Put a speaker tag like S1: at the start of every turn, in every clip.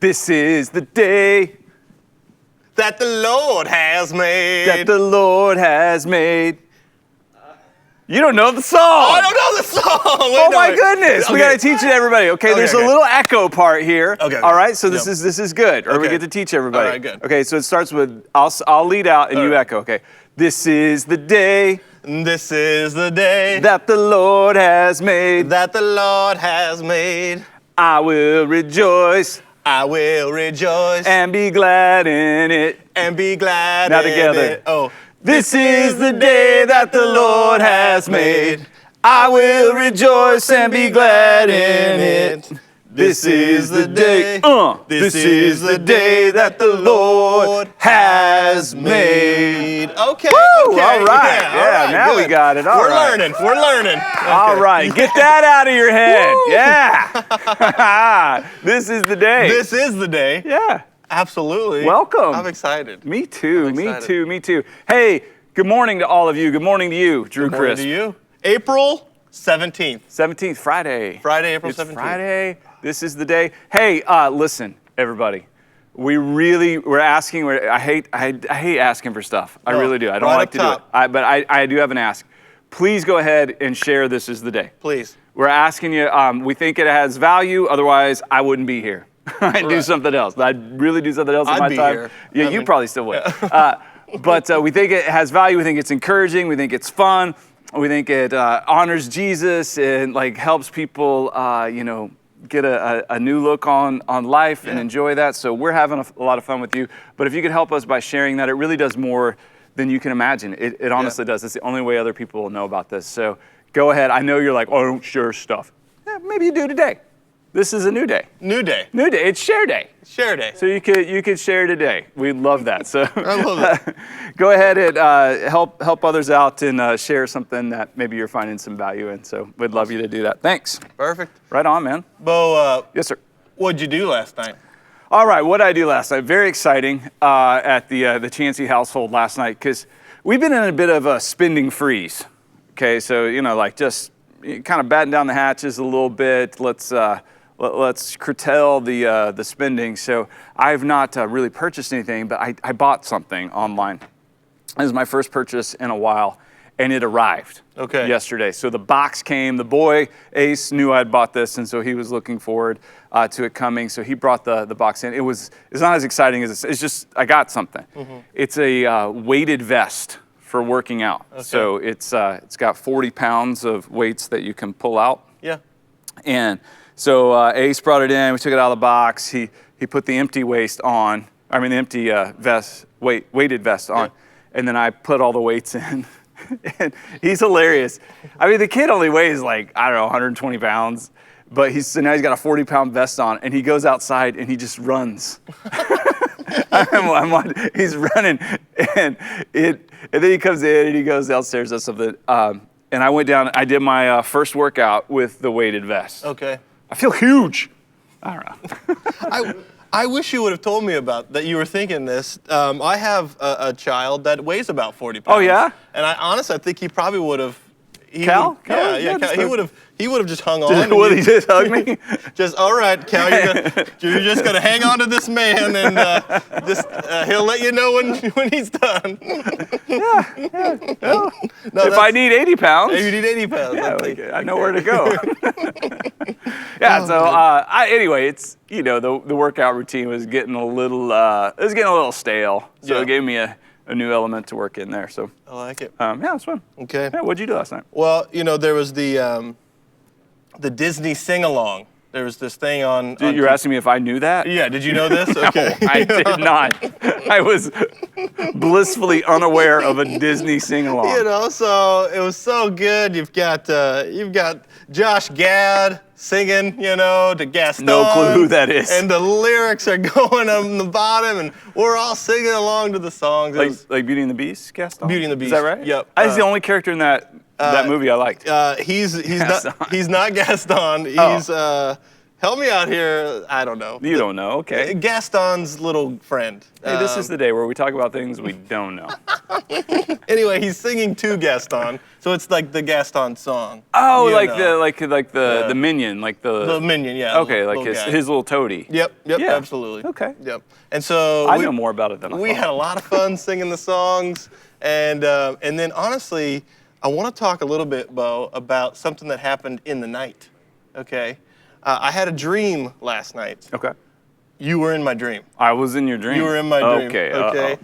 S1: This is the day
S2: that the Lord has made.
S1: that the Lord has made. You don't know the song.
S2: I don't know the song.
S1: Oh my goodness. Okay. We got to teach it to everybody. Okay, there's a little echo part here.
S2: Okay.
S1: All right, so this is good. Or we get to teach everybody.
S2: All right, good.
S1: Okay, so it starts with, I'll lead out and you echo. Okay. This is the day.
S2: This is the day
S1: that the Lord has made.
S2: That the Lord has made.
S1: I will rejoice.
S2: I will rejoice.
S1: And be glad in it.
S2: And be glad
S1: now
S2: in
S1: together.
S2: it. Oh.
S1: This is the day that the Lord has made. I will rejoice and be glad in it. This is the day. This is the day that the Lord has made.
S2: Okay.
S1: Woo,
S2: okay.
S1: all right. Yeah, now
S2: good.
S1: we got it.
S2: We're learning. We're learning.
S1: All right. Get that out of your head. Yeah. This is the day.
S2: This is the day.
S1: Yeah.
S2: Absolutely.
S1: Welcome.
S2: I'm excited.
S1: Me too. Me too. Hey, good morning to all of you. Good morning to you, Drew
S2: Good morning
S1: Crisp.
S2: to you. April 17th.
S1: 17th, Friday.
S2: Friday, April 17th.
S1: It's Friday. This is the day. Hey, listen, everybody. We're asking. I hate asking for stuff. I really do. I don't like to do it. But I do have an ask. Please go ahead and share This Is the Day.
S2: Please.
S1: We're asking you. We think it has value. Otherwise, I wouldn't be here. I'd do something else. I'd really do something else in my time.
S2: Here.
S1: Yeah, you probably still would. But we think it has value. We think it's encouraging. We think it's fun. We think it honors Jesus and like helps people, get a new look on life and enjoy that. So we're having a lot of fun with you. But if you could help us by sharing that, it really does more than you can imagine. It honestly does. It's the only way other people will know about this. So go ahead. I know you're like, oh, I don't share stuff. Yeah, maybe you do today. This is a new day.
S2: New day.
S1: New day. It's share day.
S2: Share day.
S1: So you could share today. We love that. So
S2: I love that.
S1: Go ahead and help others out and share something that maybe you're finding some value in. So we'd love you to do that. Thanks.
S2: Perfect.
S1: Right on, man.
S2: Bo,
S1: yes, sir.
S2: What'd you do last night?
S1: All right, what did I do last night? Very exciting at the Chansey household last night because we've been in a bit of a spending freeze. Okay, so like just kind of batten down the hatches a little bit. Let's curtail the spending. So I've not really purchased anything, but I bought something online. This is my first purchase in a while, and it arrived yesterday. So the box came. The boy, Ace, knew I'd bought this, and so he was looking forward to it coming. So he brought the box in. It's not as exciting as it's just I got something. Mm-hmm. It's a weighted vest for working out. Okay. So it's got 40 pounds of weights that you can pull out. Yeah. And so Ace brought it in. We took it out of the box. He put the empty weighted vest on, and then I put all the weights in. And he's hilarious. I mean, the kid only weighs like 120 pounds, but now he's got a 40-pound vest on, and he goes outside and he just runs. He's running, and then he comes in and he goes downstairs, does something. And I went down. I did my first workout with the weighted vest. Okay. I feel huge. I don't know.
S2: I wish you would have told me about that. You were thinking this. I have a child that weighs about 40 pounds.
S1: Oh yeah.
S2: And I think he probably would have.
S1: Cal?
S2: Cal? He would have just hung on.
S1: Will he just hug me?
S2: Just all right, Cal. You're just gonna hang on to this man, and he'll let you know when he's done.
S1: Yeah. Well, if I need 80 pounds.
S2: If you need 80 pounds.
S1: Yeah, I know where to go. Yeah. So anyway, it's the workout routine was getting a little stale. So it gave me a new element to work in there. So
S2: I like it.
S1: Yeah, it's fun.
S2: Okay.
S1: Yeah, what'd you do last night?
S2: Well, there was the Disney sing-along. There was this thing on...
S1: You're asking me if I knew that?
S2: Yeah, did you know this? Okay.
S1: No, I did not. I was blissfully unaware of a Disney sing-along.
S2: So it was so good. You've got Josh Gad singing, to Gaston.
S1: No clue who that is.
S2: And the lyrics are going on the bottom, and we're all singing along to the songs.
S1: Like Beauty and the Beast, Gaston?
S2: Beauty and the Beast.
S1: Is that right?
S2: Yep.
S1: He's the only character in that movie I liked.
S2: He's not Gaston. Help me out here. I don't know.
S1: You don't know, okay.
S2: Gaston's little friend.
S1: Hey, this is the day where we talk about things we don't know.
S2: Anyway, he's singing to Gaston, so it's like the Gaston song.
S1: Oh,
S2: You
S1: like
S2: know.
S1: the minion, like
S2: The minion, yeah.
S1: Okay, like
S2: little guy.
S1: his little toady.
S2: Yep,
S1: Yeah.
S2: absolutely.
S1: Okay.
S2: Yep. And so
S1: I know more about it than I
S2: we
S1: thought.
S2: had a lot of fun singing the songs, and then honestly, I want to talk a little bit, Bo, about something that happened in the night. Okay, I had a dream last night.
S1: Okay.
S2: You were in my dream.
S1: I was in your dream.
S2: You were in my dream.
S1: Okay.
S2: Okay.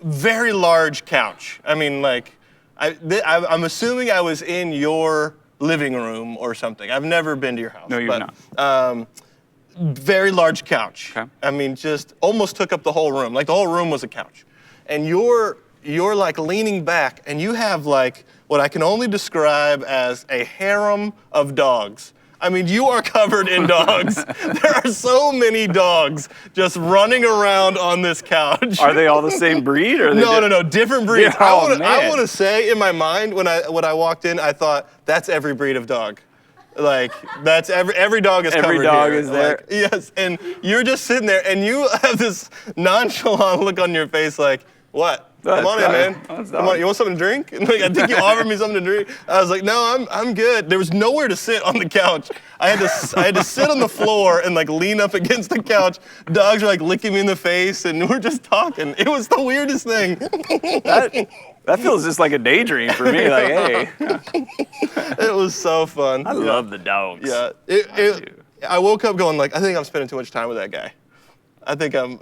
S2: Very large couch. I mean, like, I'm assuming I was in your living room or something. I've never been to your house.
S1: No, you've
S2: not. Very large couch.
S1: Okay.
S2: I mean, just almost took up the whole room. Like the whole room was a couch. And you're like leaning back, and you have like what I can only describe as a harem of dogs. I mean, you are covered in dogs. There are so many dogs just running around on this couch.
S1: Are they all the same breed? Or are they
S2: No, different breeds.
S1: Yeah, oh,
S2: I
S1: man.
S2: want to say in my mind when I walked in, I thought that's every breed of dog. Like that's every dog is
S1: Every
S2: covered
S1: dog
S2: here.
S1: is there.
S2: Like, yes, and you're just sitting there, and you have this nonchalant look on your face, like what? Come on in, man. Come on, you want something to drink? And like, I think you offered me something to drink. I was like, no, I'm good. There was nowhere to sit on the couch. I had to sit on the floor and like lean up against the couch. Dogs were like licking me in the face, and we're just talking. It was the weirdest thing.
S1: That feels just like a daydream for me. Like, hey,
S2: It was so fun.
S1: I love the dogs.
S2: Yeah. I woke up going like, I think I'm spending too much time with that guy. I think I'm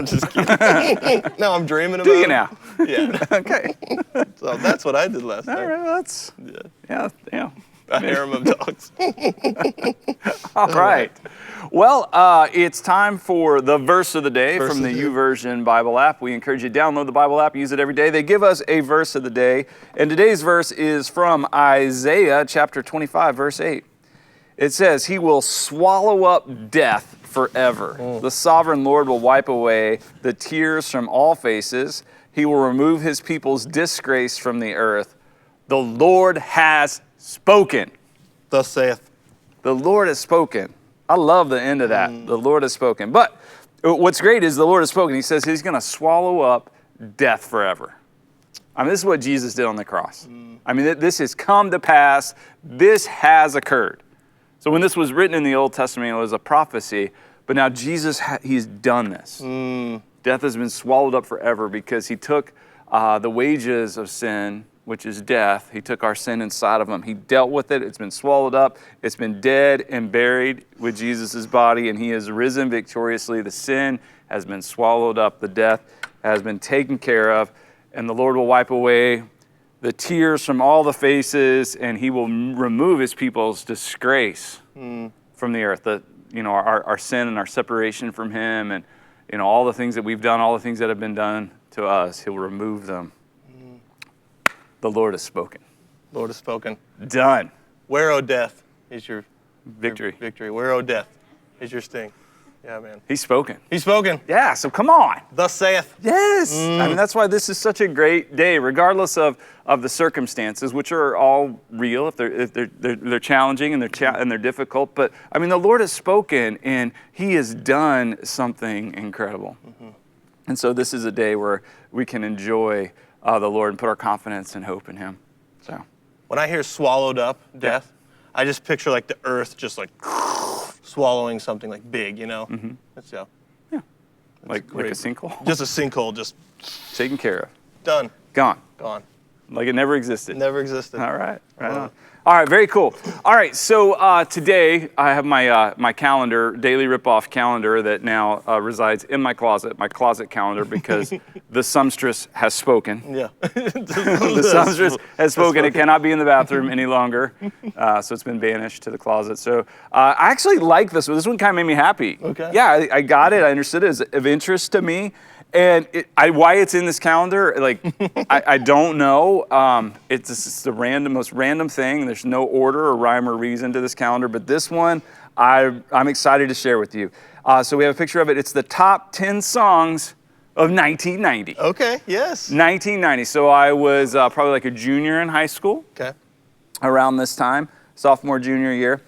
S2: just kidding. No, I'm dreaming about
S1: Do you
S2: it.
S1: now?
S2: Yeah.
S1: Okay.
S2: So that's what I did last
S1: All
S2: night.
S1: right. Well, that's yeah.
S2: A harem of dogs.
S1: All right. Well, it's time for the verse of the day
S2: Verse
S1: from
S2: of
S1: the
S2: the day.
S1: YouVersion Bible app. We encourage you to download the Bible app, use it every day. They give us a verse of the day, and today's verse is from Isaiah chapter 25, verse 8. It says, "He will swallow up death forever. The sovereign Lord will wipe away the tears from all faces. He will remove his people's disgrace from the earth. The Lord has spoken."
S2: Thus saith.
S1: The Lord has spoken. I love the end of that. The Lord has spoken. But what's great is the Lord has spoken. He says he's going to swallow up death forever. I mean, this is what Jesus did on the cross. I mean, this has come to pass. This has occurred. So when this was written in the Old Testament, it was a prophecy. But now Jesus, he's done this. Death has been swallowed up forever because he took the wages of sin, which is death. He took our sin inside of him. He dealt with it. It's been swallowed up. It's been dead and buried with Jesus' body, and he has risen victoriously. The sin has been swallowed up. The death has been taken care of, and the Lord will wipe away the tears from all the faces, and he will remove his people's disgrace from the earth. Our sin and our separation from him, and all the things that we've done, all the things that have been done to us, he'll remove them. The Lord has spoken.
S2: Lord has spoken.
S1: Done.
S2: Where, O death, is your
S1: Victory.
S2: your victory? Where, O death, is your sting? Yeah, man.
S1: He's spoken.
S2: He's spoken.
S1: Yeah, so come on.
S2: Thus saith.
S1: Yes. I mean, that's why this is such a great day, regardless of the circumstances, which are all real, if they're challenging and they're difficult. But I mean, the Lord has spoken, and he has done something incredible. And so this is a day where we can enjoy the Lord and put our confidence and hope in him. So
S2: When I hear swallowed up death, I just picture like the earth just like swallowing something like big, That's
S1: like a
S2: great.
S1: sinkhole,
S2: Just a sinkhole, just
S1: taken care of,
S2: done,
S1: gone,
S2: like
S1: it never existed.
S2: never existed.
S1: All right, right on. All right, very cool. All right, so today I have my calendar, daily rip-off calendar that now resides in my closet calendar, because the sumstress has spoken.
S2: Yeah.
S1: The sumstress has spoken. It cannot be in the bathroom any longer, so it's been banished to the closet. So I actually like this one. This one kind of made me happy.
S2: Okay.
S1: Yeah, I got it. I understood it. It's of interest to me. And why it's in this calendar, like, I don't know. It's just the most random thing. There's no order or rhyme or reason to this calendar, but this one I'm excited to share with you. So we have a picture of it. It's the top 10 songs of 1990.
S2: Okay, yes.
S1: 1990. So I was probably like a junior in high school
S2: Okay.
S1: around this time, sophomore, junior year.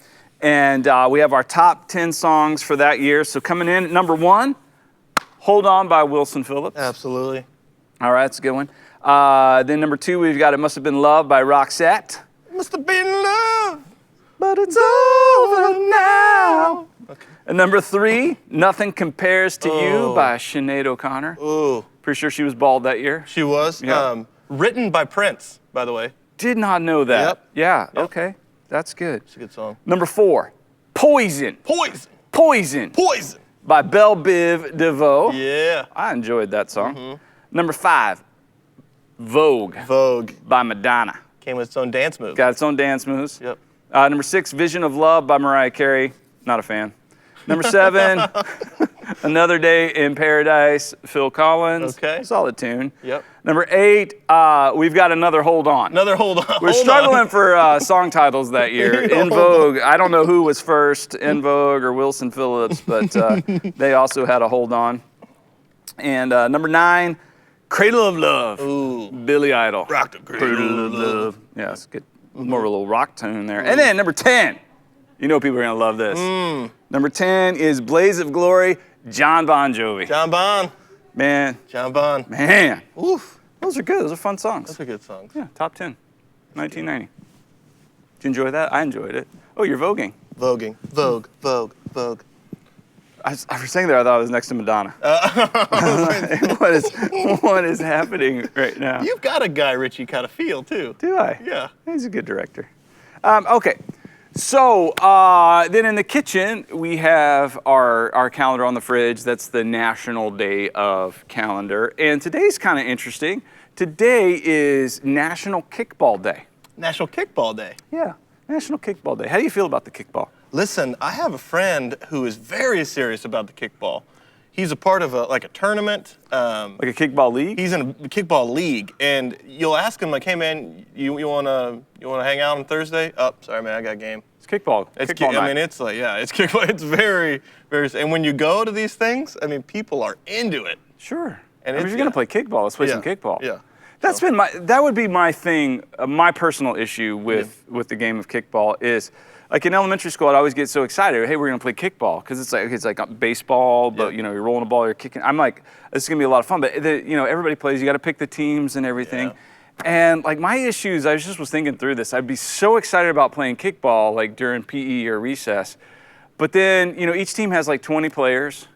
S1: And we have our top 10 songs for that year. So coming in at number 1, Hold On by Wilson Phillips.
S2: Absolutely.
S1: All right, that's a good one. Then number 2, we've got It Must Have Been Love by Roxette.
S2: Must have been love,
S1: But it's over now.
S2: Okay.
S1: And number 3, Nothing Compares to You by Sinead O'Connor.
S2: Ooh.
S1: Pretty sure she was bald that year.
S2: She was.
S1: Yeah.
S2: Written by Prince, by the way.
S1: Did not know that.
S2: Yep.
S1: Yeah,
S2: Yep.
S1: okay. That's good.
S2: It's a good song.
S1: Number 4, Poison.
S2: Poison.
S1: Poison
S2: Poison.
S1: by Belle Biv DeVoe.
S2: Yeah.
S1: I enjoyed that song. Number 5, Vogue
S2: Vogue.
S1: by Madonna.
S2: Came with its own dance move.
S1: Got its own dance moves.
S2: Yep.
S1: Number 6, Vision of Love by Mariah Carey. Not a fan. Number 7, Another Day in Paradise, Phil Collins.
S2: Okay.
S1: Solid tune.
S2: Yep.
S1: Number 8, we've got Another Hold On.
S2: Another Hold On.
S1: We're
S2: Hold
S1: struggling
S2: on.
S1: for song titles that year. In Vogue, I don't know who was first, In Vogue or Wilson Phillips, but they also had a Hold On. And number 9, Cradle of Love,
S2: Ooh.
S1: Billy Idol.
S2: Rock the Cradle of Love.
S1: Yeah, it's good. More of a little rock tune there. And then number 10, you know people are gonna love this. Number 10 is Blaze of Glory, John Bon Jovi.
S2: John Bon.
S1: Man,
S2: Man. Oof.
S1: those are good. Those are fun songs.
S2: Those are good songs.
S1: Yeah, top 10, 1990. Did you enjoy that? I enjoyed it. Oh, you're voguing.
S2: Voguing. Vogue. Vogue. Vogue.
S1: I was saying there, I thought I was next to Madonna. What is happening right now?
S2: You've got a Guy Ritchie kind of feel, too.
S1: Do I?
S2: Yeah.
S1: He's a good director. Okay. So then in the kitchen, we have our calendar on the fridge. That's the National Day of Calendar. And today's kind of interesting. Today is National Kickball Day.
S2: National Kickball Day.
S1: Yeah, National Kickball Day. How do you feel about the kickball?
S2: Listen, I have a friend who is very serious about the kickball. He's a part of a tournament.
S1: Like a kickball league?
S2: He's in a kickball league, and you'll ask him like, "Hey man, you wanna hang out on Thursday?" Oh, sorry man, I got a game.
S1: It's kickball.
S2: It's
S1: kickball night.
S2: I mean, it's like it's kickball. It's very, very. And when you go to these things, I mean, people are into it.
S1: Sure.
S2: And
S1: if you're gonna play kickball, let's play some kickball.
S2: Yeah.
S1: That would be my thing. My personal issue with the game of kickball is, like in elementary school, I'd always get so excited. Hey, we're gonna play kickball because it's like baseball, but you're rolling a ball, you're kicking. I'm like, this is gonna be a lot of fun. But everybody plays. You got to pick the teams and everything.
S2: Yeah.
S1: And like my issues, I was thinking through this. I'd be so excited about playing kickball like during PE or recess, but then each team has like 20 players.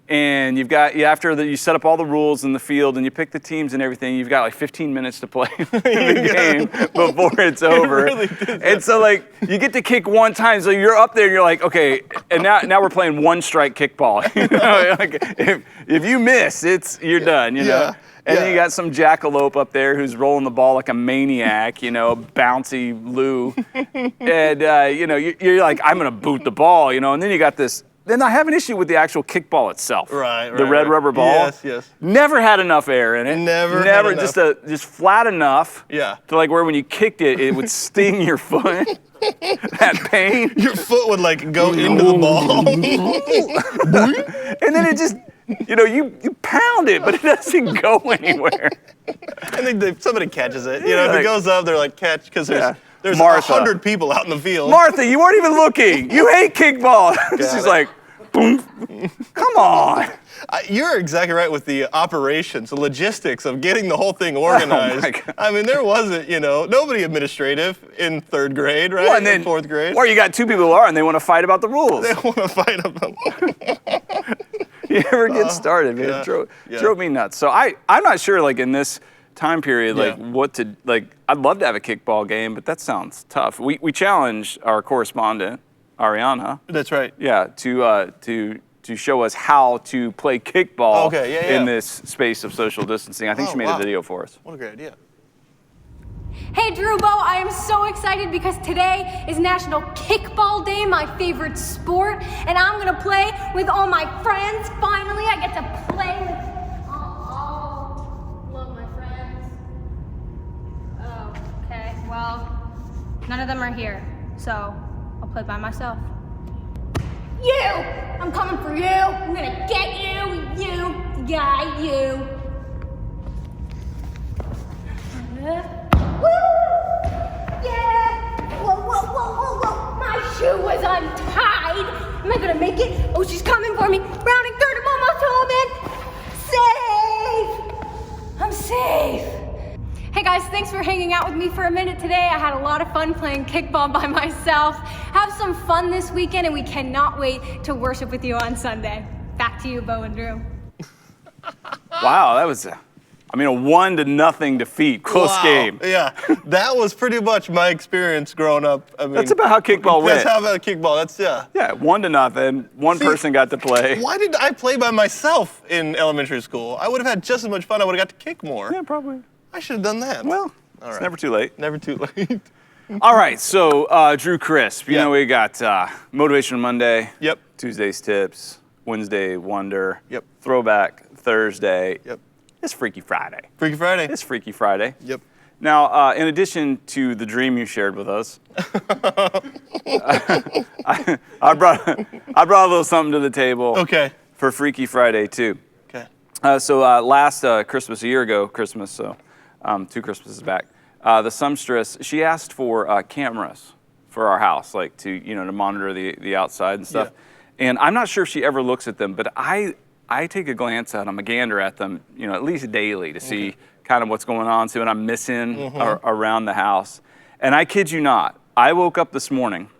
S1: And you've got after you set up all the rules in the field and you pick the teams and everything, you've got like 15 minutes to play the game before it's over.
S2: Really did.
S1: And so like you get to kick one time, so you're up there and you're like, okay, and now we're playing one strike kickball. Like if you miss, you're done.
S2: Yeah.
S1: And then you got some jackalope up there who's rolling the ball like a maniac, bouncy Lou. And you're like, I'm gonna boot the ball, and then you got this. Then I have an issue with the actual kickball itself.
S2: Right.
S1: The red rubber ball.
S2: Yes.
S1: Never had enough air in it.
S2: Never had enough.
S1: Just flat enough.
S2: Yeah.
S1: To like where when you kicked it, it would sting your foot. That pain.
S2: Your foot would like go into the ball.
S1: And then it just, you pound it, but it doesn't go anywhere.
S2: And then somebody catches it. If it goes up, they're like catch because there's
S1: Martha.
S2: 100 people out in the field.
S1: Martha, you weren't even looking. You hate kickball. She's like, boom. Come on.
S2: You're exactly right with the operations, the logistics of getting the whole thing organized.
S1: Oh my God.
S2: I mean, there wasn't, nobody administrative in 3rd grade, right?
S1: Well, and then,
S2: in 4th grade.
S1: Or you got 2 people who are, and they want to fight about the rules.
S2: They want to fight about
S1: You ever get started, man?
S2: yeah.
S1: It drove me nuts. So I'm not sure, like in this time period, what to I'd love to have a kickball game, but that sounds tough. We challenged our correspondent, Ariana.
S2: That's right.
S1: Yeah, to show us how to play kickball in this space of social distancing. I think she made a video for us.
S2: What a great idea.
S3: Hey Drew Bo, I am so excited because today is National Kickball Day, my favorite sport, and I'm gonna play with all my friends. Finally, I get to play with all of my friends. Oh, okay, well, none of them are here, so I'll play by myself. You! I'm coming for you! I'm gonna get you! You! Guy, you! Woo! Yeah! Whoa! My shoe was for me. Rounding third, I'm almost home and safe. I'm safe. Hey guys, thanks for hanging out with me for a minute today. I had a lot of fun playing kickball by myself. Have some fun this weekend, and we cannot wait to worship with you on Sunday. Back to you, Bo and Drew.
S1: Wow, that was a 1-0 defeat. Close game.
S2: Yeah, that was pretty much my experience growing up. I mean,
S1: That's about how kickball went.
S2: That's how about kickball. That's
S1: Yeah, 1-0. One person got to play.
S2: Why did I play by myself in elementary school? I would have had just as much fun. I would have got to kick more.
S1: Yeah, probably.
S2: I should have done that.
S1: Well, it's never too late.
S2: Never too late.
S1: All right, so Drew Crisp, you know we got Motivational Monday.
S2: Yep.
S1: Tuesday's Tips. Wednesday Wonder.
S2: Yep.
S1: Throwback Thursday.
S2: Yep.
S1: It's Freaky Friday.
S2: Freaky Friday.
S1: It's Freaky Friday.
S2: Yep.
S1: Now, in addition to the dream you shared with us, I brought a little something to the table.
S2: Okay.
S1: For Freaky Friday too.
S2: Okay.
S1: So last Christmas, a year ago, Christmas, so 2 Christmases back, the sumstress, she asked for cameras for our house, like to monitor the outside and stuff.
S2: Yeah.
S1: And I'm not sure if she ever looks at them, but I take a glance at them, a gander at them, at least daily to see kind of what's going on, see what I'm missing around the house. And I kid you not, I woke up this morning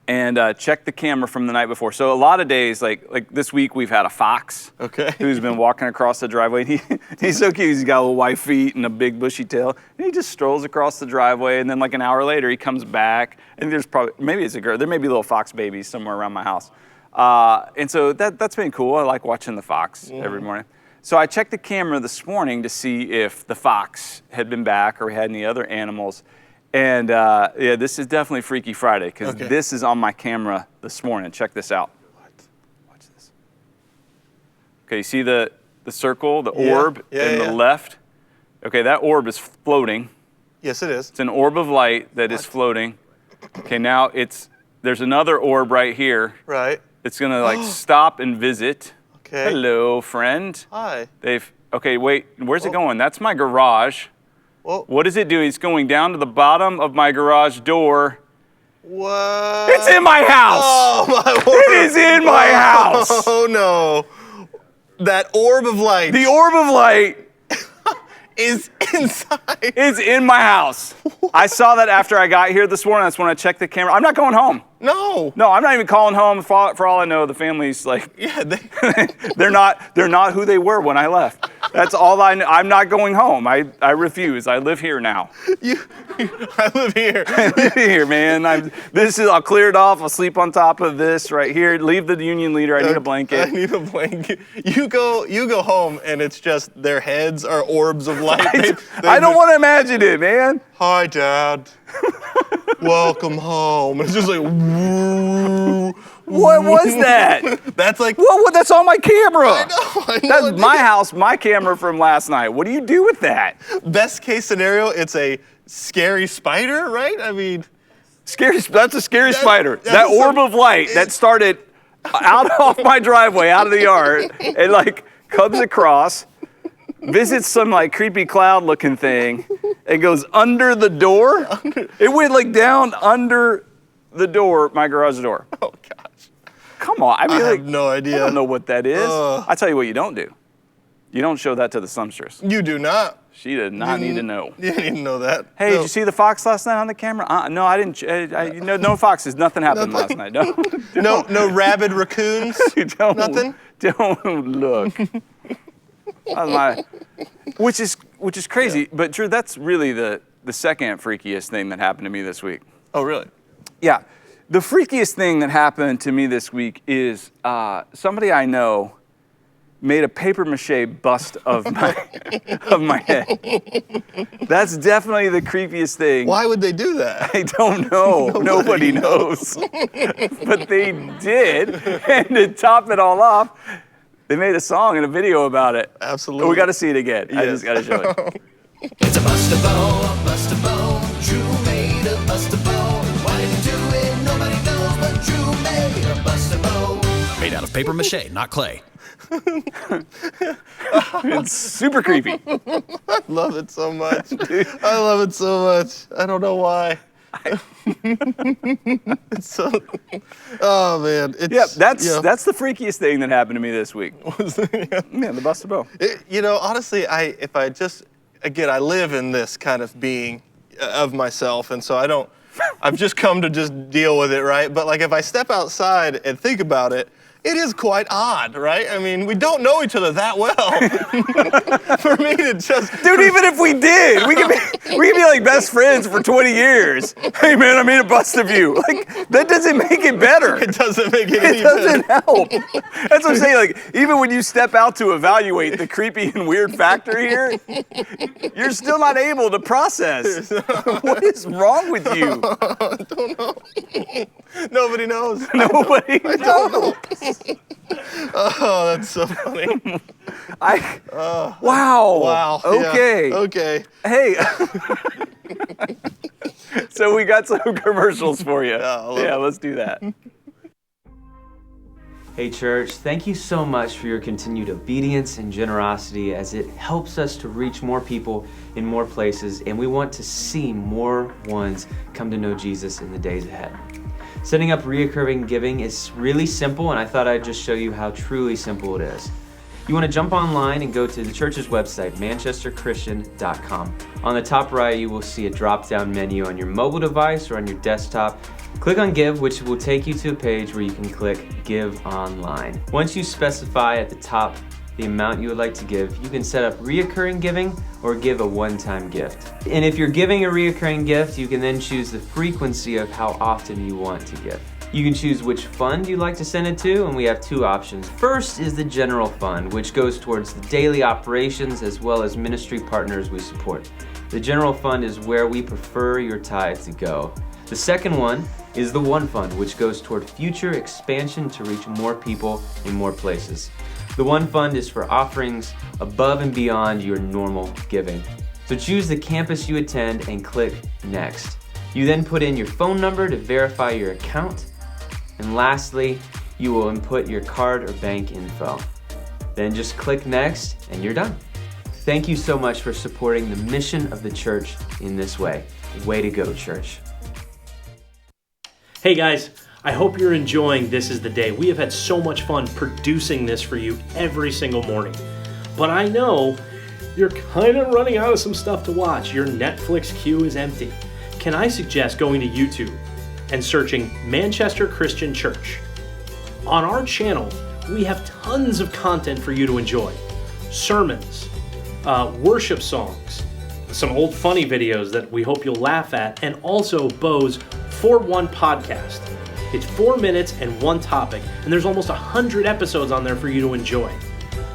S1: and checked the camera from the night before. So a lot of days, like this week, we've had a fox who's been walking across the driveway. He's so cute. He's got little white feet and a big bushy tail. And he just strolls across the driveway. And then like an hour later, he comes back. And there's probably, maybe it's a girl. There may be little fox babies somewhere around my house. And so that's been cool. I like watching the fox every morning. So I checked the camera this morning to see if the fox had been back or we had any other animals. And yeah, this is definitely Freaky Friday because this is on my camera this morning. Check this out. Watch this. Okay, you see the circle, the orb in the left? Okay, that orb is floating.
S2: Yes, it is.
S1: It's an orb of light that is floating. Okay, now there's another orb right here.
S2: Right.
S1: It's gonna like stop and visit.
S2: Okay.
S1: Hello, friend.
S2: Hi.
S1: Okay, wait, where's it going? That's my garage.
S2: Whoa.
S1: What is it doing? It's going down to the bottom of my garage door.
S2: What?
S1: It's in my house.
S2: Oh, my word.
S1: It is in my house.
S2: Oh, no. That orb of light.
S1: The orb of light
S2: is inside.
S1: is in my house. I saw that after I got here this morning. That's when I checked the camera. I'm not going home.
S2: No.
S1: No, I'm not even calling home. For all I know, the family's like,
S2: Yeah,
S1: they're not who they were when I left. That's all I know. I'm not going home. I refuse. I live here now.
S2: I live here.
S1: I live here, man. I'll clear it off. I'll sleep on top of this right here. Leave the union leader. I need a blanket.
S2: I need a blanket. You go home and it's just their heads are orbs of light.
S1: I don't want to imagine it, man.
S2: Hi, Dad. Welcome home. It's just like, woo.
S1: What was that?
S2: That's like,
S1: What? That's on my camera.
S2: I know.
S1: That's my house, my camera from last night. What do you do with that?
S2: Best case scenario, it's a scary spider, right? I mean,
S1: That's a scary spider. That orb of light that started out off my driveway, out of the yard, and like comes across, visits some like creepy cloud looking thing, and goes under the door. It went like down under the door, my garage door.
S2: oh gosh.
S1: Come on. I mean,
S2: I have no idea.
S1: I don't know what that is. I tell you what you don't do. You don't show that to the sumstress.
S2: You do not.
S1: She did not need to know.
S2: You didn't even know that.
S1: Hey, did you see the fox last night on the camera? No, I didn't. No foxes. Nothing happened last night.
S2: No rabid raccoons? Nothing?
S1: Don't look. Which is crazy. Yeah. But Drew, that's really the second freakiest thing that happened to me this week.
S2: Oh, really?
S1: Yeah. The freakiest thing that happened to me this week is somebody I know made a paper mache bust of my head. That's definitely the creepiest thing.
S2: Why would they do that?
S1: I don't know. Nobody knows. But they did. And to top it all off, they made a song and a video about it.
S2: Absolutely.
S1: We got to see it again. Yes. I just got to show it.
S4: It's a bust a bone. Drew made a bust a bone. Why did he do it? Nobody knows, but Drew made a bust a bone.
S5: Made out of paper mache, not clay.
S1: It's super creepy.
S2: I love it so much. I love it so much. I don't know why. It's so, oh man. It's,
S1: Yeah, that's the freakiest thing that happened to me this week.
S2: yeah.
S1: The busted bow.
S2: Honestly, I live in this kind of being of myself, and so I've just come to just deal with it, right? But like if I step outside and think about it, it is quite odd, right? I mean, we don't know each other that well. For me to just...
S1: Dude, even if we did, we could be like best friends for 20 years. Hey man, I made a bust of you. Like, that doesn't make it better.
S2: It doesn't make it any
S1: It doesn't help. That's what I'm saying. Like, even when you step out to evaluate the creepy and weird factor here, you're still not able to process. What is wrong with you?
S2: I don't know. Nobody knows.
S1: Nobody knows.
S2: I don't know. Oh, that's so funny.
S1: Wow.
S2: Wow.
S1: Okay.
S2: Yeah. Okay.
S1: Hey. So we got some commercials for you.
S2: Yeah,
S1: let's do that.
S6: Hey church, thank you so much for your continued obedience and generosity as it helps us to reach more people in more places, and we want to see more ones come to know Jesus in the days ahead. Setting up reoccurring giving is really simple, and I thought I'd just show you how truly simple it is. You want to jump online and go to the church's website, manchesterchristian.com. On the top right, you will see a drop-down menu on your mobile device or on your desktop. Click on Give, which will take you to a page where you can click Give Online. Once you specify at the top the amount you would like to give, you can set up reoccurring giving or give a one-time gift. And if you're giving a reoccurring gift, you can then choose the frequency of how often you want to give. You can choose which fund you'd like to send it to, and we have two options. First is the general fund, which goes towards the daily operations as well as ministry partners we support. The general fund is where we prefer your tithe to go. The second one is the one fund, which goes toward future expansion to reach more people in more places. The one fund is for offerings above and beyond your normal giving. So choose the campus you attend and click Next. You then put in your phone number to verify your account. And lastly, you will input your card or bank info. Then just click Next and you're done. Thank you so much for supporting the mission of the church in this way. Way to go, church.
S7: Hey guys, I hope you're enjoying This Is the Day. We have had so much fun producing this for you every single morning. But I know you're kind of running out of some stuff to watch. Your Netflix queue is empty. Can I suggest going to YouTube and searching Manchester Christian Church? On our channel, we have tons of content for you to enjoy. Sermons, worship songs, some old funny videos that we hope you'll laugh at, and also Bo's 4-1 podcast. It's 4 minutes and one topic, and there's almost 100 episodes on there for you to enjoy.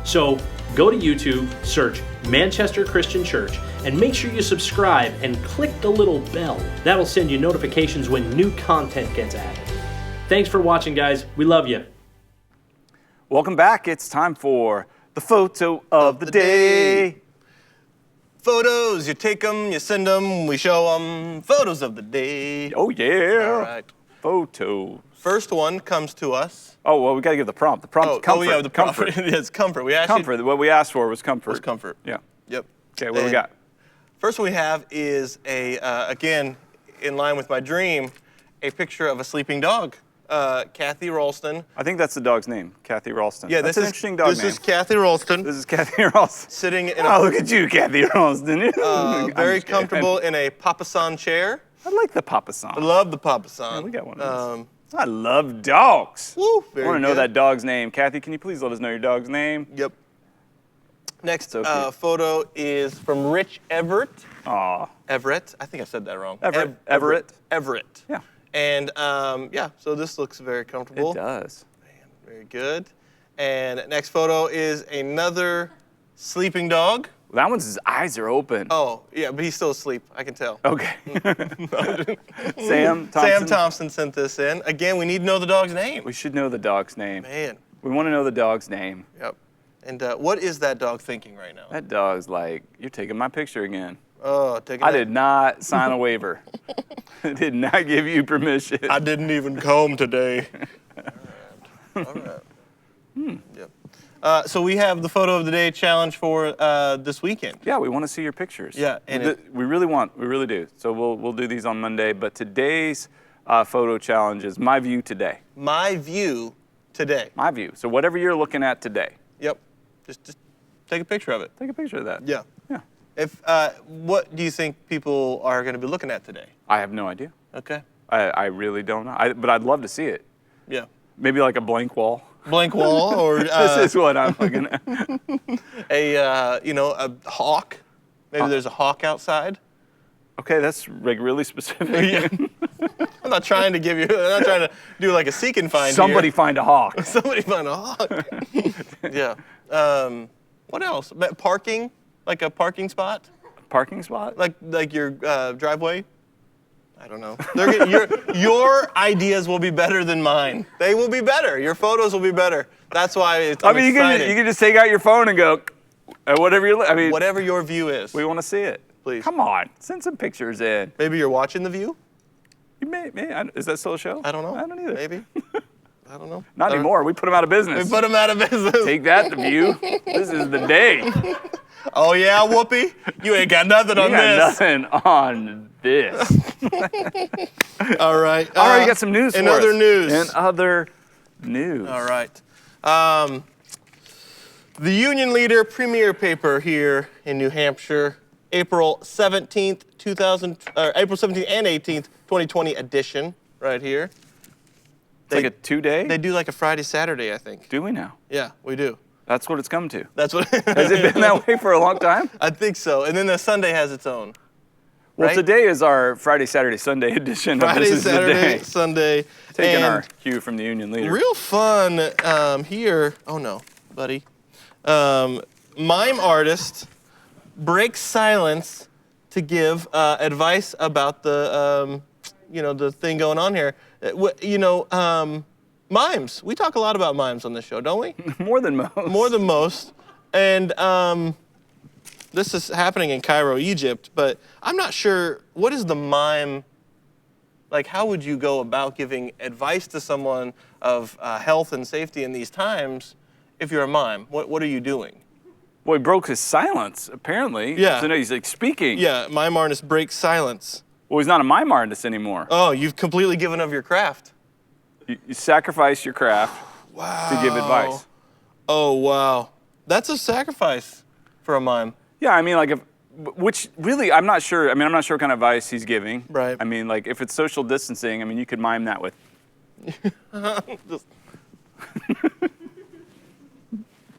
S7: So go to YouTube, search Manchester Christian Church, and make sure you subscribe and click the little bell. That'll send you notifications when new content gets added. Thanks for watching, guys. We love you.
S1: Welcome back. It's time for the photo of the day.
S2: Photos, you take them, you send them, we show them. Photos of the day.
S1: Oh yeah.
S2: All right.
S1: Photo.
S2: First one comes to us.
S1: Oh, well, we got to give the prompt. The prompt is comfort.
S2: Oh, yeah, the
S1: comfort.
S2: It's comfort. We asked
S1: Comfort. What we asked for was comfort.
S2: Was comfort.
S1: Yeah.
S2: Yep.
S1: Okay, what do we got?
S2: First one we have is again, in line with my dream, a picture of a sleeping dog. Kathy Ralston.
S1: I think that's the dog's name, Kathy Ralston.
S2: Yeah,
S1: that's an interesting dog name.
S2: This is Kathy Ralston.
S1: This is Kathy Ralston.
S2: Sitting in
S1: Oh, look at you, Kathy Ralston.
S2: very comfortable in a papasan chair.
S1: I like the papasan.
S2: I love the papasan.
S1: Yeah, we got one of those. I love dogs.
S2: Woo,
S1: I want to know that dog's name. Kathy, can you please let us know your dog's name?
S2: Yep. Next
S1: So
S2: photo is from Rich Everett.
S1: Aw.
S2: Everett. I think I said that wrong.
S1: Everett.
S2: Everett.
S1: Yeah.
S2: And yeah, so this looks very comfortable.
S1: It does.
S2: Man, very good. And next photo is another sleeping dog.
S1: That one's eyes are open.
S2: Oh, yeah, but he's still asleep. I can tell.
S1: Okay. Sam Thompson.
S2: Sam Thompson sent this in. Again, we need to know the dog's name.
S1: We should know the dog's name.
S2: Man.
S1: We want to know the dog's name.
S2: Yep. And what is that dog thinking right now?
S1: That dog's like, you're taking my picture again.
S2: Oh, taking
S1: I did not sign a waiver. I did not give you permission.
S2: I didn't even comb today. All right. Yep. So we have the photo of the day challenge for this weekend.
S1: Yeah, we want to see your pictures.
S2: Yeah, and
S1: we really do. So we'll do these on Monday. But today's photo challenge is my view today.
S2: My view today.
S1: My view. So whatever you're looking at today.
S2: Yep. Just take a picture of it.
S1: Take a picture of that.
S2: Yeah.
S1: Yeah.
S2: If what do you think people are going to be looking at today?
S1: I have no idea.
S2: Okay.
S1: I really don't know. But I'd love to see it.
S2: Yeah.
S1: Maybe like a blank wall.
S2: Blank wall, or
S1: This is what I'm looking at.
S2: a hawk. Maybe there's a hawk outside.
S1: Okay, that's like really specific.
S2: I'm not trying to give you. I'm not trying to do like a seek and find.
S1: Somebody
S2: here.
S1: find a hawk.
S2: Somebody find a hawk. Yeah. What else? Parking, like a parking spot.
S1: Parking spot?
S2: Like your driveway. I don't know. Your ideas will be better than mine. They will be better. Your photos will be better. That's why it's.
S1: I mean, you can just take out your phone and go, whatever you're. I mean,
S2: whatever your view is.
S1: We want to see it.
S2: Please.
S1: Come on, send some pictures in.
S2: Maybe you're watching The View.
S1: You may. Is that still a show?
S2: I don't know.
S1: I don't either.
S2: Maybe. I don't know.
S1: Not anymore. We put them out of business.
S2: We put them out of business.
S1: Take that, The View. This is the day.
S2: Oh yeah, Whoopi, you ain't got nothing on this.
S1: Nothing on this.
S2: All right.
S1: All right, you got some news for us.
S2: In other news.
S1: In other news.
S2: All right. The Union Leader Premier Paper here in New Hampshire, April 17th, April 17th and 18th, 2020 edition, right here.
S1: It's like a 2-day?
S2: They do like a Friday, Saturday, I think.
S1: Do we now?
S2: Yeah, we do.
S1: That's what it's come to.
S2: That's what.
S1: Has it been that way for a long time?
S2: I think so. And then the Sunday has its own.
S1: Well,
S2: right?
S1: Today is our Friday, Saturday, Sunday edition of
S2: Friday,
S1: This Is
S2: Saturday,
S1: the Day.
S2: Sunday.
S1: Taking our cue from the Union Leader.
S2: Real fun here. Oh no, buddy. Mime artist breaks silence to give advice about the the thing going on here. Mimes. We talk a lot about mimes on this show, don't we?
S1: More than most.
S2: More than most. And this is happening in Cairo, Egypt, but I'm not sure, what is the mime, like how would you go about giving advice to someone of health and safety in these times if you're a mime? What are you doing?
S1: Well, he broke his silence, apparently.
S2: Yeah.
S1: So now he's like speaking.
S2: Yeah, mime artist breaks silence.
S1: Well, he's not a mime artist anymore.
S2: Oh, you've completely given up your craft.
S1: You sacrifice your craft to give advice.
S2: Oh, wow. That's a sacrifice for a mime.
S1: Yeah, I mean, which really, I'm not sure. I mean, I'm not sure what kind of advice he's giving.
S2: Right.
S1: I mean, like, if it's social distancing, I mean, you could mime that with.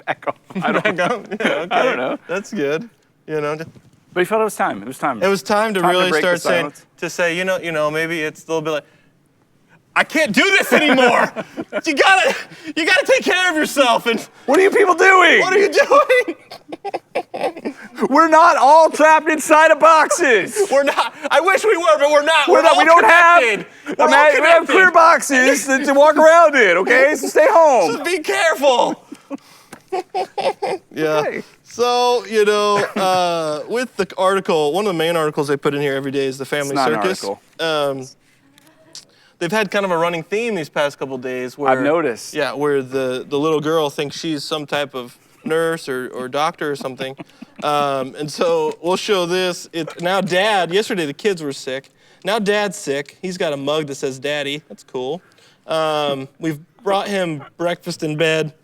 S1: Back off. I don't know.
S2: Yeah, okay.
S1: I don't know.
S2: That's good.
S1: But he felt it was time. It was time.
S2: It was time to really
S1: break
S2: start
S1: the silence.
S2: saying, maybe it's a little bit like, I can't do this anymore. you gotta take care of yourself. And
S1: what are you people doing?
S2: what are you doing?
S1: We're not all trapped inside of boxes.
S2: We're not. I wish we were, but we're not.
S1: We're not.
S2: all
S1: We don't
S2: connected.
S1: have.
S2: We're all
S1: We have
S2: connected.
S1: clear boxes to walk around in. Okay, so stay home.
S2: Just be careful. Yeah.
S1: Okay.
S2: So, with the article, one of the main articles they put in here every day is the Family
S1: It's not an
S2: Circus.
S1: article.
S2: They've had kind of a running theme these past couple days where
S1: I've noticed.
S2: Yeah, where the little girl thinks she's some type of nurse or doctor or something. And so we'll show this. Now yesterday the kids were sick. Now Dad's sick. He's got a mug that says Daddy. That's cool. We've brought him breakfast in bed.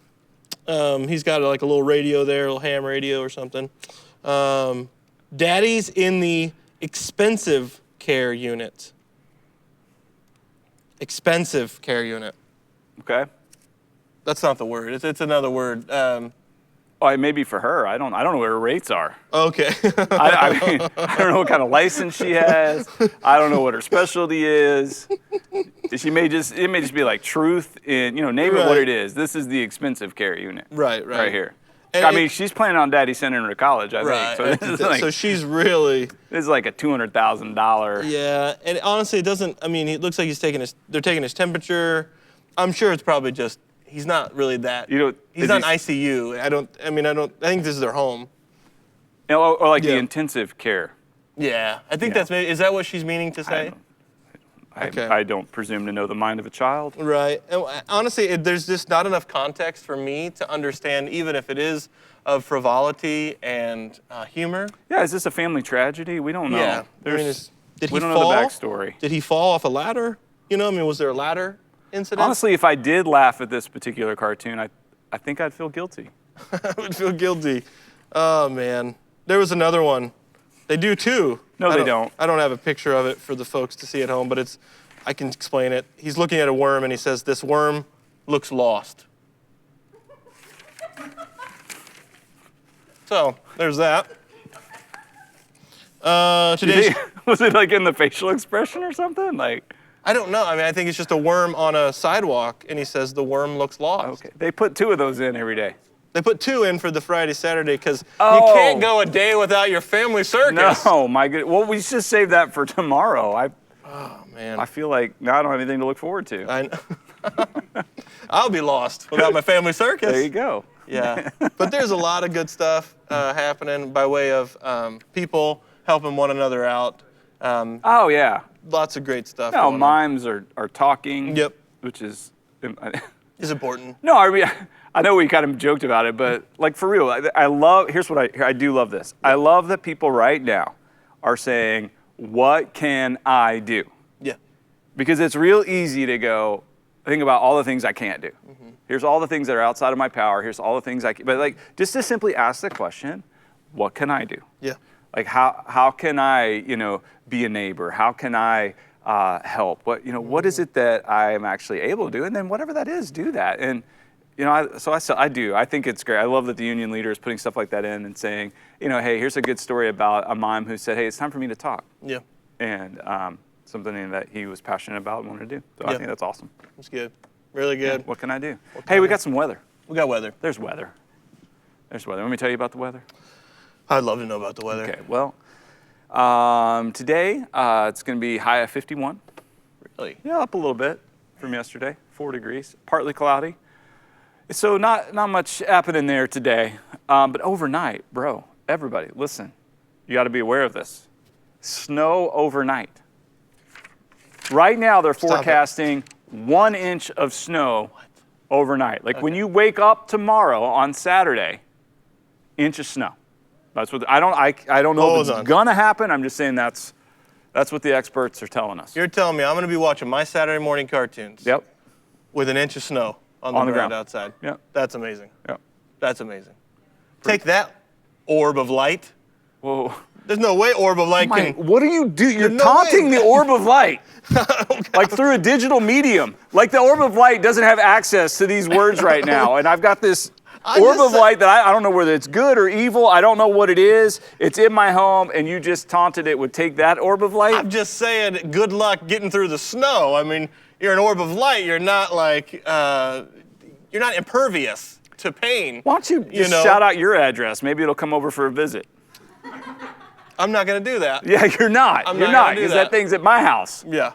S2: He's got like a little radio there, a little ham radio or something. Daddy's in the expensive care unit. Expensive care unit.
S1: Okay.
S2: That's not the word. It's another word.
S1: Oh, maybe for her. I don't know what her rates are.
S2: Okay.
S1: I mean, I don't know what kind of license she has. I don't know what her specialty is. It may just be like truth in, name it what
S2: Right.
S1: it is. This is the expensive care unit.
S2: Right.
S1: Right here.
S2: And
S1: I mean, she's planning on Daddy sending her to college, I
S2: Right.
S1: think. So this is
S2: she's really.
S1: this is like a $200,000.
S2: Yeah, and honestly, it doesn't. I mean, it looks like they're taking his temperature. I'm sure it's probably just he's not really that. He's not in ICU. I think this is their home.
S1: Or like the
S2: Yeah.
S1: intensive care.
S2: Yeah, I think that's maybe. Is that what she's meaning to say?
S1: I don't presume to know the mind of a child.
S2: Right. And honestly, there's just not enough context for me to understand, even if it is of frivolity and humor.
S1: Yeah, is this a family tragedy? We don't know.
S2: Yeah. Did
S1: we
S2: he
S1: don't
S2: fall?
S1: know the backstory.
S2: Did he fall off a ladder? Was there a ladder incident?
S1: Honestly, if I did laugh at this particular cartoon, I think I'd feel guilty.
S2: I would feel guilty. Oh, man. There was another one. They do too.
S1: No, they don't.
S2: I don't have a picture of it for the folks to see at home, but I can explain it. He's looking at a worm and he says, "This worm looks lost." So, there's that. Today's...
S1: Was it like in the facial expression or something? Like,
S2: I don't know. I think it's just a worm on a sidewalk, and he says the worm looks lost.
S1: okay. They put 2 of those in every day.
S2: They put 2 in for the Friday, Saturday, because
S1: Oh.
S2: you can't go a day without your family circus.
S1: No, my good. Well, we should save that for tomorrow.
S2: Oh, man.
S1: I feel like now I don't have anything to look forward to.
S2: I know. I'll be lost without my family circus.
S1: There you go.
S2: Yeah. But there's a lot of good stuff happening by way of people helping one another out.
S1: Oh, yeah.
S2: Lots of great stuff.
S1: No,
S2: going on.
S1: mimes are talking.
S2: Yep.
S1: Which is...
S2: Is important.
S1: No, I mean, I know we kind of joked about it, but like for real, I love, here's what I do love this. I love that people right now are saying, what can I do?
S2: Yeah.
S1: Because it's real easy to go, think about all the things I can't do. Mm-hmm. Here's all the things that are outside of my power. Here's all the things I can, but like, just to simply ask the question, what can I do?
S2: Yeah.
S1: Like, how can I, be a neighbor? How can I help? What is it that I am actually able to do? And then whatever that is, do that. And, I do. I think it's great. I love that the union leader is putting stuff like that in and saying, hey, here's a good story about a mime who said, hey, it's time for me to talk.
S2: Yeah.
S1: And something that he was passionate about and wanted to do. So
S2: Yeah.
S1: I think that's awesome.
S2: It's good. Really good.
S1: Yeah, what can I do? Hey, we got some weather.
S2: We got weather.
S1: There's weather. Let me tell you about the weather.
S2: I'd love to know about the weather.
S1: Okay, well, today it's going to be high of 51.
S2: Really?
S1: Yeah, up a little bit from yesterday, 4 degrees, partly cloudy. So not much happening there today, but overnight, bro, everybody, listen, you got to be aware of this. Snow overnight. Right now they're forecasting 1 inch of snow overnight. Like when you wake up tomorrow on Saturday, inch of snow. That's what I don't know if it's gonna happen. I'm just saying that's what the experts are telling us.
S2: You're telling me I'm going to be watching my Saturday morning cartoons.
S1: Yep.
S2: With 1 inch of snow on the ground outside.
S1: Yep.
S2: That's amazing.
S1: Yep.
S2: That's amazing. Take that, orb of light.
S1: Whoa.
S2: There's no way orb of light can...
S1: What do you do? You're
S2: no
S1: taunting
S2: way.
S1: the orb of light. Like through a digital medium. Like the orb of light doesn't have access to these words right now. And I've got this orb of light that I don't know whether it's good or evil. I don't know what it is. It's in my home, and you just taunted it with take that orb of light?
S2: I'm just saying, good luck getting through the snow. I mean, you're an orb of light. You're not like, you're not impervious to pain.
S1: Why don't you just shout out your address? Maybe it'll come over for a visit.
S2: I'm not going to do that.
S1: Yeah, you're not. You're not, because that thing's at my house.
S2: Yeah.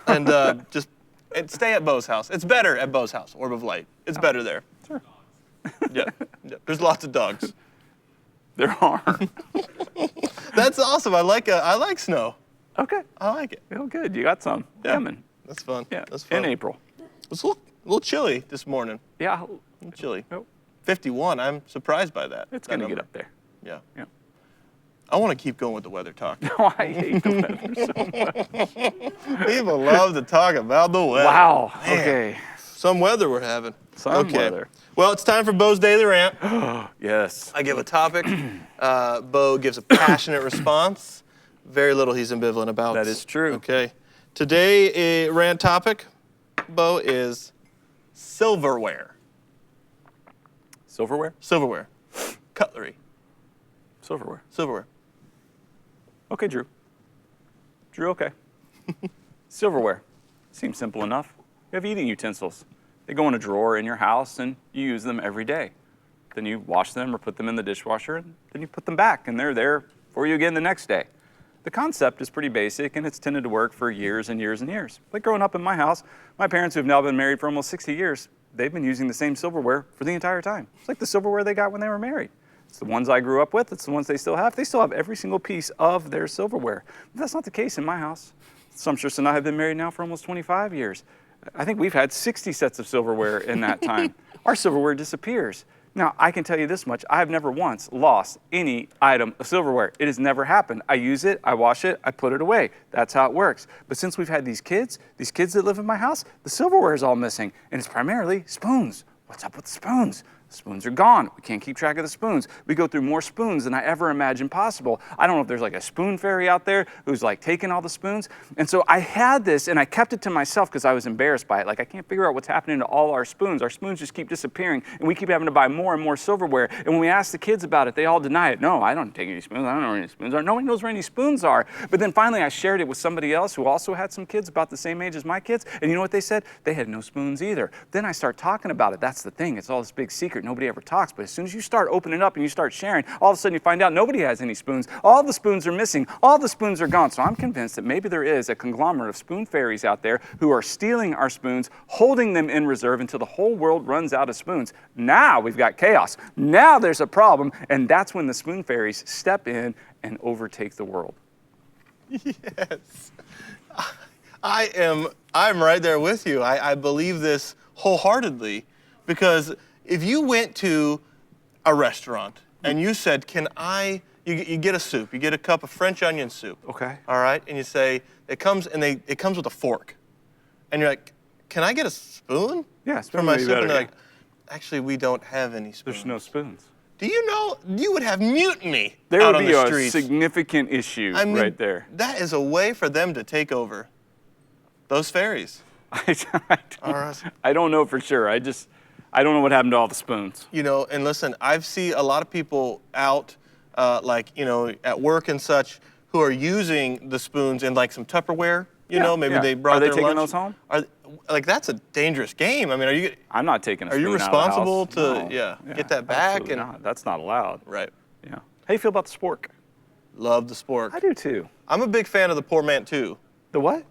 S2: And and stay at Bo's house. It's better at Bo's house, orb of light. It's better there.
S1: Sure.
S2: Yeah. There's lots of dogs.
S1: There are.
S2: That's awesome. I like snow.
S1: Okay.
S2: I like it.
S1: Oh, good. You got some coming.
S2: That's fun.
S1: Yeah.
S2: That's fun.
S1: In April.
S2: It's a little chilly this morning.
S1: Yeah.
S2: A little chilly.
S1: Nope.
S2: 51. I'm surprised by that.
S1: It's going to get up there.
S2: Yeah.
S1: Yeah.
S2: I want to keep going with the weather talk.
S1: No, I hate the weather so much.
S2: People love to talk about the weather.
S1: Wow.
S2: Man.
S1: Okay.
S2: Some weather we're having.
S1: Some weather.
S2: Well, it's time for Bo's Daily Rant.
S1: Yes.
S2: I give a topic. Bo gives a passionate response. Very little he's ambivalent about.
S1: That is true.
S2: Okay. Today, a rant topic, Bo, is silverware.
S1: Silverware?
S2: Silverware. Cutlery.
S1: Silverware.
S2: Silverware.
S1: Okay, Drew. Drew, okay. Silverware. Seems simple enough. You have eating utensils. They go in a drawer in your house, and you use them every day. Then you wash them or put them in the dishwasher, and then you put them back, and they're there for you again the next day. The concept is pretty basic, and it's tended to work for years and years and years. Like growing up in my house, my parents, who have now been married for almost 60 years, they've been using the same silverware for the entire time. It's like the silverware they got when they were married. It's the ones I grew up with. It's the ones they still have. They still have every single piece of their silverware. But that's not the case in my house. Sumptuous and I have been married now for almost 25 years. I think we've had 60 sets of silverware in that time. Our silverware disappears. Now, I can tell you this much. I have never once lost any item of silverware. It has never happened. I use it, I wash it, I put it away. That's how it works. But since we've had these kids that live in my house, the silverware is all missing. And it's primarily spoons. What's up with the spoons? The spoons are gone. We can't keep track of the spoons. We go through more spoons than I ever imagined possible. I don't know if there's like a spoon fairy out there who's like taking all the spoons. And so I had this and I kept it to myself because I was embarrassed by it. Like I can't figure out what's happening to all our spoons. Our spoons just keep disappearing and we keep having to buy more and more silverware. And when we ask the kids about it, they all deny it. No, I don't take any spoons. I don't know where any spoons are. No one knows where any spoons are. But then finally I shared it with somebody else who also had some kids about the same age as my kids. And you know what they said? They had no spoons either. Then I start talking about it. That's the thing. It's all this big secret. Nobody ever talks. But as soon as you start opening up and you start sharing, all of a sudden you find out nobody has any spoons. All the spoons are missing. All the spoons are gone. So I'm convinced that maybe there is a conglomerate of spoon fairies out there who are stealing our spoons, holding them in reserve until the whole world runs out of spoons. Now we've got chaos. Now there's a problem, and that's when the spoon fairies step in and overtake the world.
S2: Yes. I'm right there with you. I believe this wholeheartedly because if you went to a restaurant and you said, you get a soup, you get a cup of French onion soup.
S1: Okay.
S2: All right, and you say, it comes with a fork. And you're like, can I get a spoon?
S1: Yeah,
S2: for my soup?
S1: Better,
S2: and they're
S1: yeah.
S2: like, actually, we don't have any spoons.
S1: There's no spoons.
S2: Do you know, you would have mutiny
S1: There
S2: out
S1: would
S2: on
S1: be
S2: the
S1: a
S2: streets.
S1: significant issue right there.
S2: That is a way for them to take over those fairies.
S1: I don't know for sure. I don't know what happened to all the spoons.
S2: You know, and listen, I've seen a lot of people out, at work and such, who are using the spoons in like some Tupperware. You know, maybe they brought their lunch.
S1: Are they taking those home?
S2: That's a dangerous game. I mean,
S1: I'm not taking a spoon
S2: Are you
S1: out of the house.
S2: responsible to get that back?
S1: Absolutely not. That's not allowed.
S2: Right.
S1: Yeah. How do you feel about the spork?
S2: Love the spork.
S1: I do too.
S2: I'm a big fan of the portmanteau.
S1: The what?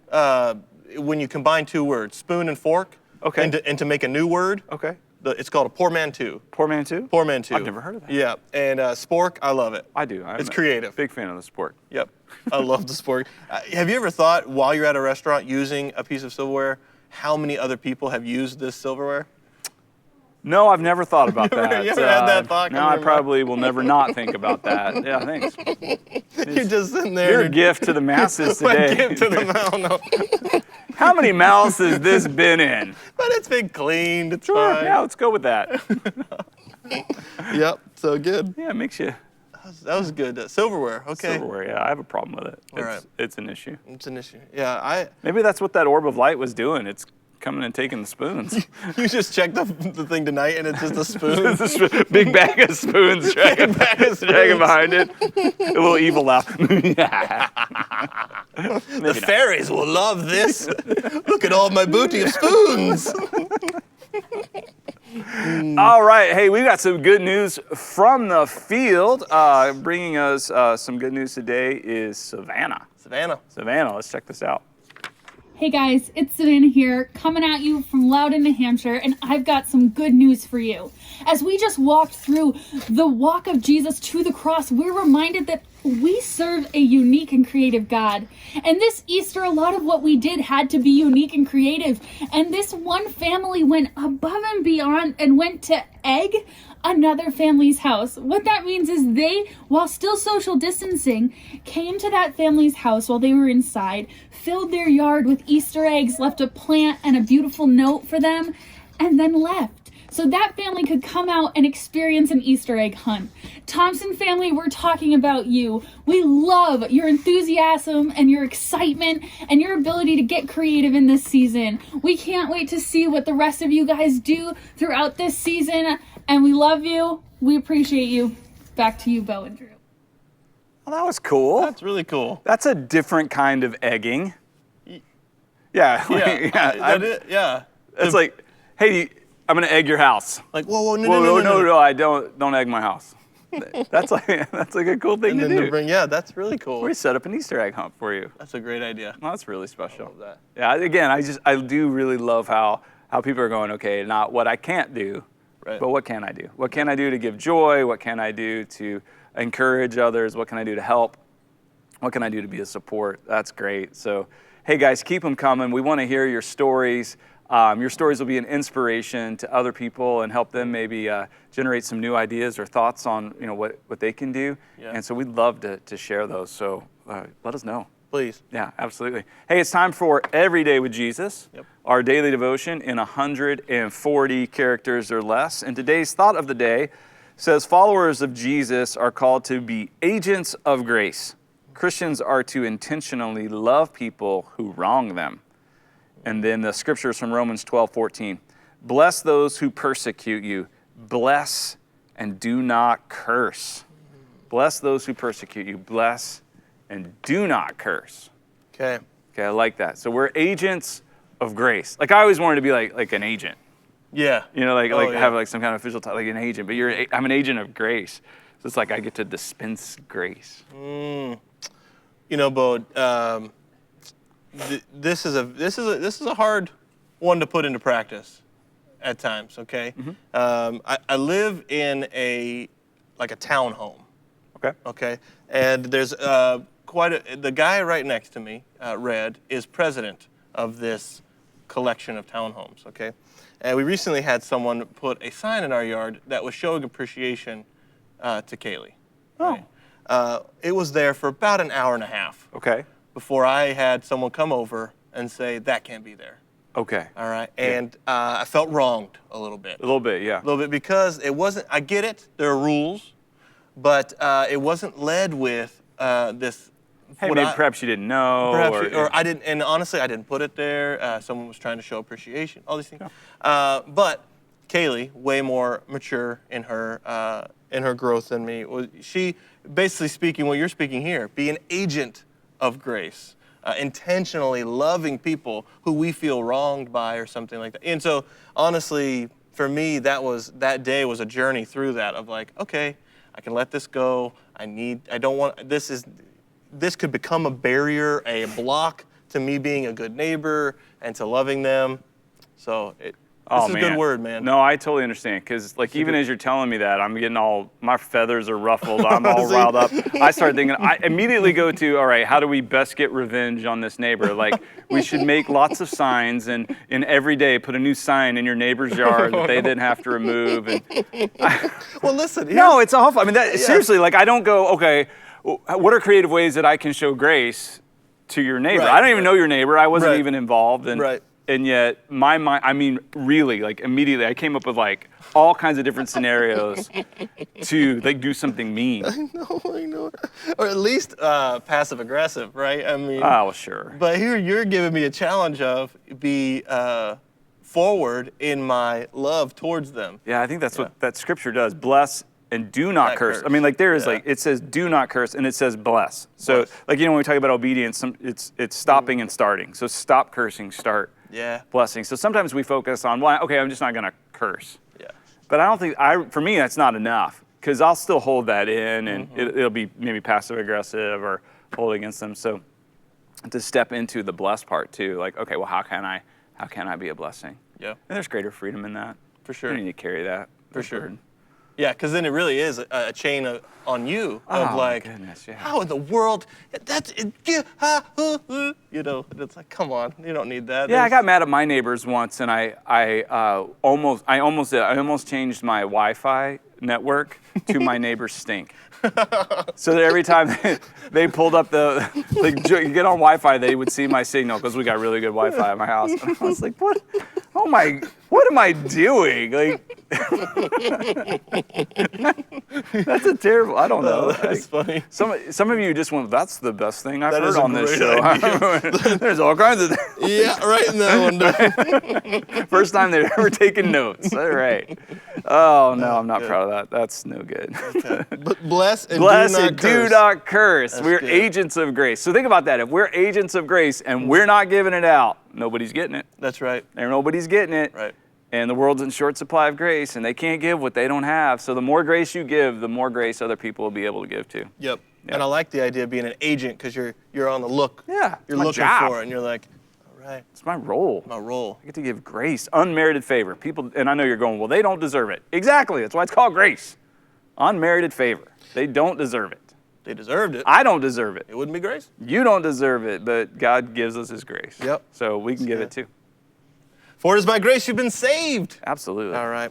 S2: When you combine two words, spoon and fork,
S1: okay,
S2: and to make a new word.
S1: Okay.
S2: It's called a portmanteau.
S1: Portmanteau?
S2: Portmanteau.
S1: I've never heard of that.
S2: Yeah, and spork, I love it.
S1: I do.
S2: It's creative.
S1: Big fan of the spork.
S2: Yep, I love the spork. Have you ever thought, while you're at a restaurant using a piece of silverware, how many other people have used this silverware?
S1: No, I've never thought about that.
S2: You ever had that thought?
S1: No, I probably will never not think about that. Yeah, thanks.
S2: You're just sitting there.
S1: Your gift to the masses today.
S2: My gift to the mouth.
S1: How many mouths has this been in?
S2: But it's been cleaned. It's
S1: Sure,
S2: fine.
S1: yeah, let's go with that.
S2: Yep, so good.
S1: Yeah, it makes you...
S2: That was good. Silverware, okay.
S1: Silverware, yeah, I have a problem with it.
S2: All right.
S1: It's an issue.
S2: It's an issue. Yeah,
S1: Maybe that's what that orb of light was doing. It's coming and taking the spoons.
S2: You just checked the thing tonight and it's just a spoon.
S1: Big bag of spoons dragging behind it. A little evil laugh.
S2: The fairies will love this. Look at all my booty of spoons.
S1: All right, hey, we got some good news from the field. Bringing us some good news today is Savannah. Savannah, let's check this out.
S8: Hey guys, it's Savannah here, coming at you from Loudon, New Hampshire, and I've got some good news for you. As we just walked through the walk of Jesus to the cross, we're reminded that we serve a unique and creative God. And this Easter, a lot of what we did had to be unique and creative. And this one family went above and beyond and went to egg another family's house. What that means is they, while still social distancing, came to that family's house while they were inside, filled their yard with Easter eggs, left a plant and a beautiful note for them, and then left. So that family could come out and experience an Easter egg hunt. Thompson family, we're talking about you. We love your enthusiasm and your excitement and your ability to get creative in this season. We can't wait to see what the rest of you guys do throughout this season. And we love you. We appreciate you. Back to you, Bo and Drew.
S1: Well, that was cool.
S2: That's really cool.
S1: That's a different kind of egging. Yeah.
S2: Yeah.
S1: It's like, hey, I'm gonna egg your house.
S2: Like, whoa, no,
S1: I don't egg my house. That's like a cool thing to do.
S2: That's really cool.
S1: We set up an Easter egg hunt for you.
S2: That's a great idea.
S1: Well, that's really special.
S2: I love that.
S1: Yeah, again, I do really love how people are going, okay, not what I can't do,
S2: right,
S1: but what can I do? What can I do to give joy? What can I do to encourage others? What can I do to help? What can I do to be a support? That's great. So, hey guys, keep them coming. We want to hear your stories. Your stories will be an inspiration to other people and help them maybe generate some new ideas or thoughts on what they can do.
S2: Yeah.
S1: And so we'd love to share those. So let us know.
S2: Please.
S1: Yeah, absolutely. Hey, it's time for Every Day with Jesus,
S2: Yep.
S1: our daily devotion in 140 characters or less. And today's thought of the day says followers of Jesus are called to be agents of grace. Christians are to intentionally love people who wrong them. And then the scriptures from Romans 12:14. Bless those who persecute you. Bless and do not curse. Bless those who persecute you. Bless and do not curse.
S2: Okay.
S1: Okay, I like that. So we're agents of grace. Like I always wanted to be like an agent.
S2: Yeah.
S1: Have like some kind of official title, like an agent. But I'm an agent of grace. So it's like I get to dispense grace.
S2: Bo, this is a hard one to put into practice at times. Okay. I live in a townhome.
S1: Okay.
S2: Okay. And there's the guy right next to me, Red, is president of this collection of townhomes. Okay. And we recently had someone put a sign in our yard that was showing appreciation to Kaylee.
S1: Oh.
S2: Right? It was there for about an hour and a half.
S1: Okay.
S2: Before I had someone come over and say, that can't be there.
S1: Okay.
S2: All right. And I felt wronged a little bit.
S1: A little bit, yeah.
S2: A little bit because it wasn't, I get it, there are rules, but it wasn't led with this.
S1: Hey, maybe perhaps you didn't know.
S2: Or I didn't, and honestly, I didn't put it there. Someone was trying to show appreciation, all these things. Yeah. But Kaylee, way more mature in her growth than me, she basically speaking what you're speaking here, be an agent of grace, intentionally loving people who we feel wronged by or something like that. And so, honestly, for me, that day was a journey through that of like, okay, I can let this go. This could become a barrier, a block to me being a good neighbor and to loving them. So this is a good word, man.
S1: No, I totally understand. Because even as you're telling me that, I'm getting my feathers are ruffled. I'm all riled up. I start thinking, I immediately go to, all right, how do we best get revenge on this neighbor? Like, we should make lots of signs and every day put a new sign in your neighbor's yard that they didn't have to remove. And
S2: well, listen.
S1: No, it's awful. I mean, seriously, I don't go, okay, what are creative ways that I can show grace to your neighbor?
S2: Right,
S1: I don't even know your neighbor. I wasn't even involved.
S2: Right.
S1: And yet, my mind, I mean, really, immediately, I came up with, all kinds of different scenarios to, do something mean.
S2: I know. Or at least passive-aggressive, right? I mean.
S1: Oh, well, sure.
S2: But here you're giving me a challenge of be forward in my love towards them.
S1: Yeah, I think that's what that scripture does. Bless and do not curse. I mean, there is it says do not curse and it says bless. So, when we talk about obedience, it's stopping and starting. So stop cursing, start blessing. So sometimes we focus on, okay, I'm just not going to curse. Yeah. But I don't think, for me, that's not enough because I'll still hold that in and it'll be maybe passive aggressive or hold against them. So to step into the bless part too, okay, well, how can I be a blessing? Yeah. And there's greater freedom in that.
S2: For sure.
S1: You need to carry that.
S2: For sure. Burden. Yeah, because then it really is a chain on you of how in the world, it's like, come on, you don't need that.
S1: Yeah, I got mad at my neighbors once, and I almost changed my Wi-Fi network to my neighbor's stink. So that every time they pulled up you get on Wi-Fi, they would see my signal because we got really good Wi-Fi at my house. And I was like, what? Oh my, what am I doing? That's a terrible, I don't know.
S2: That's funny.
S1: Some of you just went, that's the best thing I've heard on this show. There's all kinds of things.
S2: Yeah, right in that one.
S1: First time they've ever taken notes. All right. Oh, no, I'm not proud of that. That's no good.
S2: Okay. But bless and
S1: do not curse. That's we're good. Agents of grace. So think about that. If we're agents of grace and we're not giving it out, nobody's getting it.
S2: That's right.
S1: And nobody's getting it.
S2: Right.
S1: And the world's in short supply of grace, and they can't give what they don't have. So the more grace you give, the more grace other people will be able to give to.
S2: Yep. And I like the idea of being an agent because you're on the look.
S1: Yeah.
S2: You're looking for it, and you're like, all right.
S1: It's my role.
S2: My role.
S1: I get to give grace, unmerited favor. People, and I know you're going, well, they don't deserve it. Exactly. That's why it's called grace. Unmerited favor. They don't deserve it.
S2: They deserved it.
S1: I don't deserve it.
S2: It wouldn't be grace.
S1: You don't deserve it, but God gives us his grace.
S2: Yep.
S1: So we can give it too.
S2: For it is by grace you've been saved.
S1: Absolutely.
S2: All right.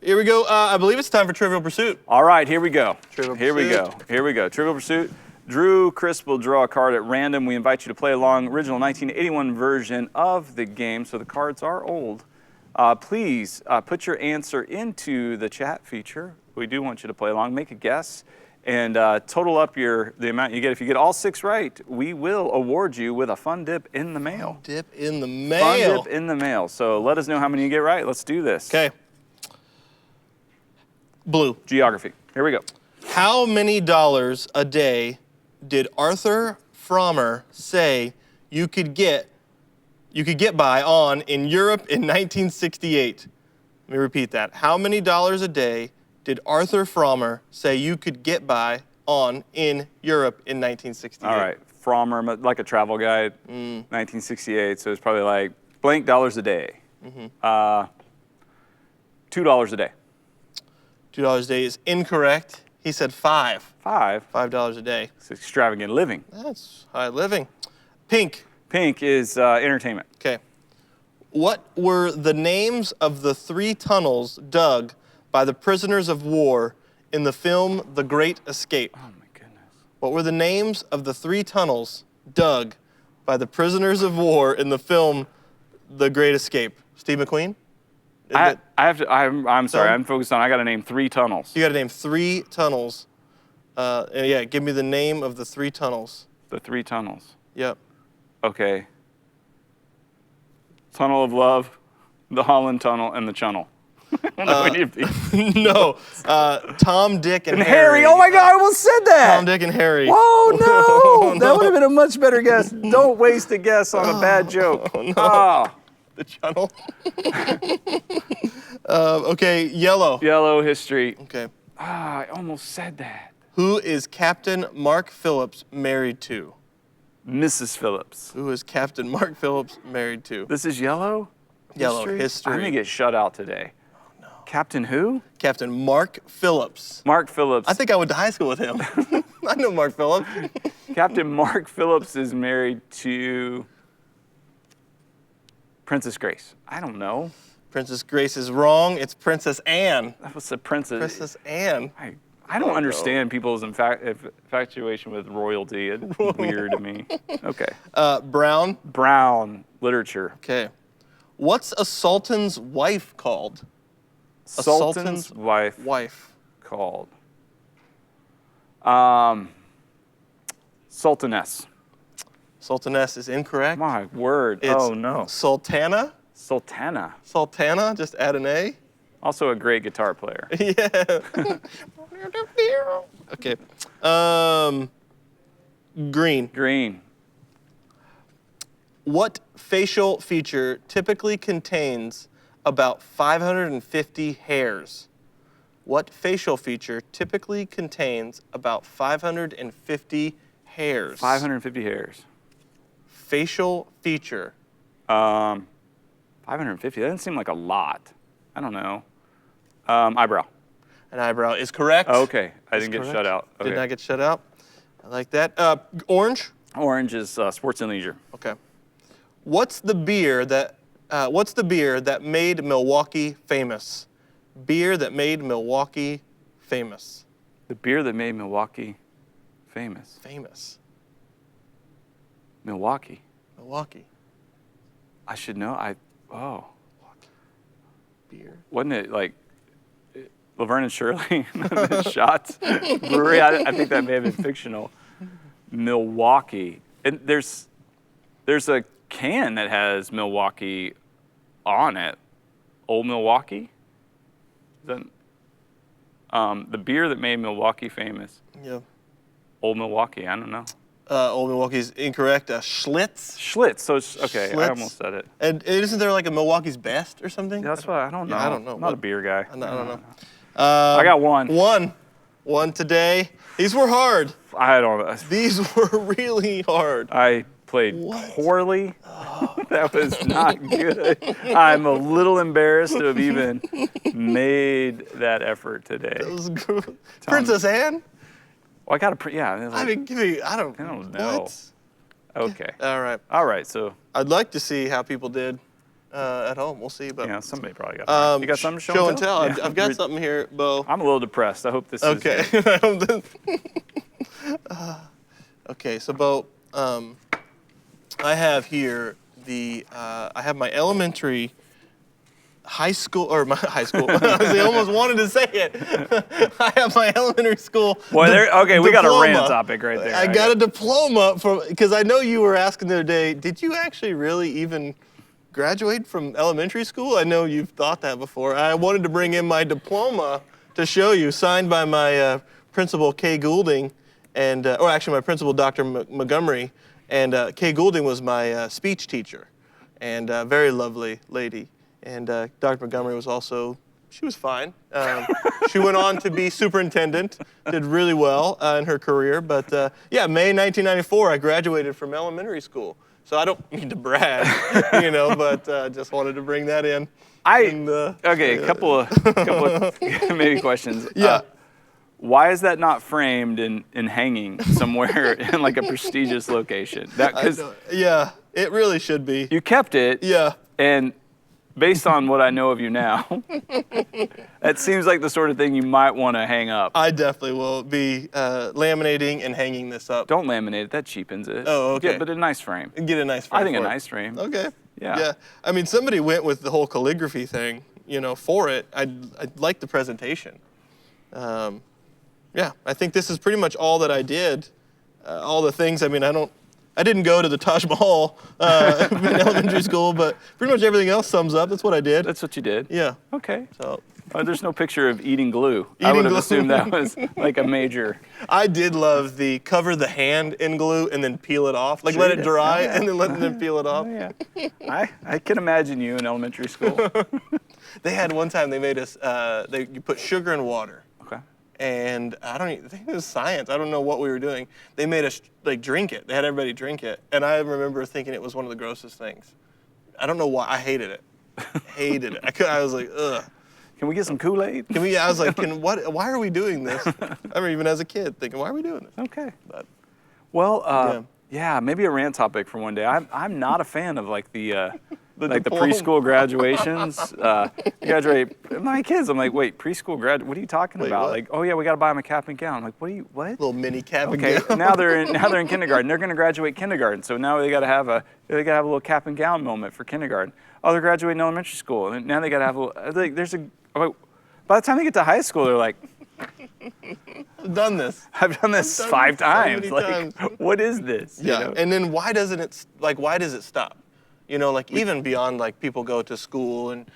S2: Here we go. I believe it's time for Trivial Pursuit.
S1: All right, here we go.
S2: Trivial
S1: Here we go.
S2: Pursuit.
S1: Here we go. Trivial Pursuit. Drew, Chris will draw a card at random. We invite you to play along. Original 1981 version of the game, so the cards are old. Please put your answer into the chat feature. We do want you to play along. Make a guess and total up the amount you get. If you get all 6 right, we will award you with a fun dip in the mail.
S2: Dip in the mail.
S1: Fun dip in the mail. So let us know how many you get right. Let's do this.
S2: Okay. Blue.
S1: Geography. Here we go.
S2: How many dollars a day did Arthur Frommer say you could get by on in Europe in 1968? Let me repeat that. How many dollars a day did Arthur Frommer say you could get by on in Europe in 1968?
S1: All right. Frommer, like a travel guide, 1968. So it's probably like blank dollars a day. $2 a day.
S2: $2 a day is incorrect. He said $5. $5 a day.
S1: It's extravagant living.
S2: That's high living. Pink.
S1: Pink is entertainment.
S2: Okay. What were the names of the 3 tunnels dug by the prisoners of war in the film The Great Escape?
S1: Oh my goodness.
S2: What were the names of the 3 tunnels dug by the prisoners of war in the film The Great Escape? Steve McQueen?
S1: I'm sorry, I'm focused on, I got to name 3 tunnels.
S2: You got to name 3 tunnels. Yeah, give me the name of the 3 tunnels.
S1: The 3 tunnels.
S2: Yep.
S1: Okay. Tunnel of Love, the Holland Tunnel, and the Chunnel. I don't know any of these.
S2: No. Tom, Dick, and
S1: Harry. Oh my God, I almost said that.
S2: Tom, Dick, and Harry.
S1: Oh no, that would have been a much better guess. Don't waste a guess on a bad joke.
S2: Oh, no.
S1: Ah.
S2: The channel. Okay, yellow.
S1: Yellow history.
S2: Okay.
S1: I almost said that.
S2: Who is Captain Mark Phillips married to?
S1: Mrs. Phillips.
S2: Who is Captain Mark Phillips married to?
S1: This is yellow?
S2: Yellow history.
S1: I'm going to get shut out today. Oh, no. Captain who?
S2: Captain Mark Phillips.
S1: Mark Phillips.
S2: I think I went to high school with him. I know Mark Phillips.
S1: Captain Mark Phillips is married to Princess Grace. I don't know.
S2: Princess Grace is wrong. It's Princess Anne.
S1: That was the princess.
S2: Princess Anne.
S1: I don't understand people's infatuation with royalty. It's weird to me. Okay.
S2: Brown.
S1: Brown literature.
S2: Okay. What's a sultan's wife called?
S1: Sultan's wife. Called. Sultaness.
S2: Sultaness is incorrect.
S1: My word.
S2: It's
S1: oh no.
S2: Sultana.
S1: Sultana.
S2: Sultana. Just add an A.
S1: Also a great guitar player.
S2: Yeah. Okay. Green.
S1: Green.
S2: What facial feature typically contains about 550 hairs? What facial feature typically contains about 550 hairs?
S1: 550 hairs.
S2: Facial feature.
S1: 550. That doesn't seem like a lot. I don't know. Eyebrow.
S2: An eyebrow is correct.
S1: Oh, okay. I didn't get shut out. Okay.
S2: Did not get shut out. I like that. Orange.
S1: Orange is sports and leisure.
S2: Okay. What's the beer that made Milwaukee famous? Beer that made Milwaukee famous.
S1: The beer that made Milwaukee famous.
S2: Famous.
S1: Milwaukee.
S2: Milwaukee.
S1: I should know.
S2: Beer.
S1: Wasn't it like Laverne and Shirley? Shots Brewery. I think that may have been fictional. Milwaukee. And there's a can that has Milwaukee on it. Old Milwaukee. Is that the beer that made Milwaukee famous?
S2: Yeah.
S1: Old Milwaukee. I don't know.
S2: Old Milwaukee's incorrect. Schlitz.
S1: Schlitz. So it's okay.
S2: Schlitz.
S1: I almost said it.
S2: And isn't there like a Milwaukee's Best or something?
S1: That's what I don't know.
S2: Yeah, I don't know.
S1: I'm not a beer guy.
S2: I don't know.
S1: I got one.
S2: One today. These were hard.
S1: I don't know.
S2: These were really hard.
S1: I played poorly. That was not good. I'm a little embarrassed to have even made that effort today.
S2: That was good. Princess Anne?
S1: Well, I got to, yeah.
S2: I mean, I don't
S1: know.
S2: What?
S1: Okay.
S2: All
S1: right, so.
S2: I'd like to see how people did at home. We'll see. But
S1: Yeah, somebody probably got You got something to
S2: show and tell?
S1: Yeah.
S2: I've got something here, Bo.
S1: I'm a little depressed. I hope this is
S2: okay. Okay, so Bo, I have here I have my elementary, high school, or my high school. I almost wanted to say it. I have my elementary school.
S1: Well, okay, we got a
S2: diploma.
S1: rant topic right there.
S2: I got a diploma because I know you were asking the other day, did you actually really even graduate from elementary school? I know you've thought that before. I wanted to bring in my diploma to show you, signed by my principal, Kay Goulding, and or actually my principal, Dr. Montgomery, and Kay Goulding was my speech teacher, and a very lovely lady. And Dr. Montgomery was also, she was fine. She went on to be superintendent, did really well in her career. But yeah, May 1994, I graduated from elementary school. So I don't mean to brag, but just wanted to bring that in.
S1: Okay, a couple of maybe questions.
S2: Yeah.
S1: Why is that not framed and hanging somewhere in like a prestigious location?
S2: Yeah, it really should be.
S1: You kept it.
S2: Yeah.
S1: And based on what I know of you now, it seems like the sort of thing you might want to hang up.
S2: I definitely will be laminating and hanging this up.
S1: Don't laminate it. That cheapens it.
S2: Oh, okay.
S1: Yeah, but a nice frame.
S2: Get a nice frame.
S1: I think a nice frame.
S2: Okay.
S1: Yeah.
S2: I mean, somebody went with the whole calligraphy thing, for it. I like the presentation. Yeah, I think this is pretty much all that I did. All the things, I mean, I didn't go to the Taj Mahal in elementary school, but pretty much everything else sums up. That's what I did.
S1: That's what you did?
S2: Yeah.
S1: Okay.
S2: So.
S1: There's no picture of eating glue. I would have assumed that was like a major.
S2: I did love the cover the hand in glue and then peel it off. Like,
S1: Sure
S2: let it
S1: did.
S2: dry and then let them peel it off.
S1: Yeah. I can imagine you in elementary school.
S2: They had one time they made us, you put sugar in water.
S1: Okay.
S2: And I think it was science. I don't know what we were doing. They made us drink it. They had everybody drink it. And I remember thinking it was one of the grossest things. I don't know why. I hated it. Hated it. I was like, ugh.
S1: Can we get some Kool-Aid?
S2: I was like, why are we doing this? I remember even as a kid thinking, why are we doing this?
S1: Okay.
S2: But,
S1: well, yeah, maybe a rant topic for one day. I'm not a fan of like the
S2: diploma.
S1: preschool graduations. Graduate my kids. I'm like, wait, preschool grad? What are you talking about?
S2: What?
S1: Like, oh yeah, we got to buy them a cap and gown. I'm like, what?
S2: Little mini cap and
S1: Okay,
S2: gown.
S1: now they're in kindergarten. They're going to graduate kindergarten. So now they got to have a little cap and gown moment for kindergarten. Oh, they're graduating elementary school, and now they got to have a little. By the time they get to high school, they're like,
S2: I've done this.
S1: I've done this 5 times. Like, what is this?
S2: Yeah. And then why does it stop? Even beyond people go to school and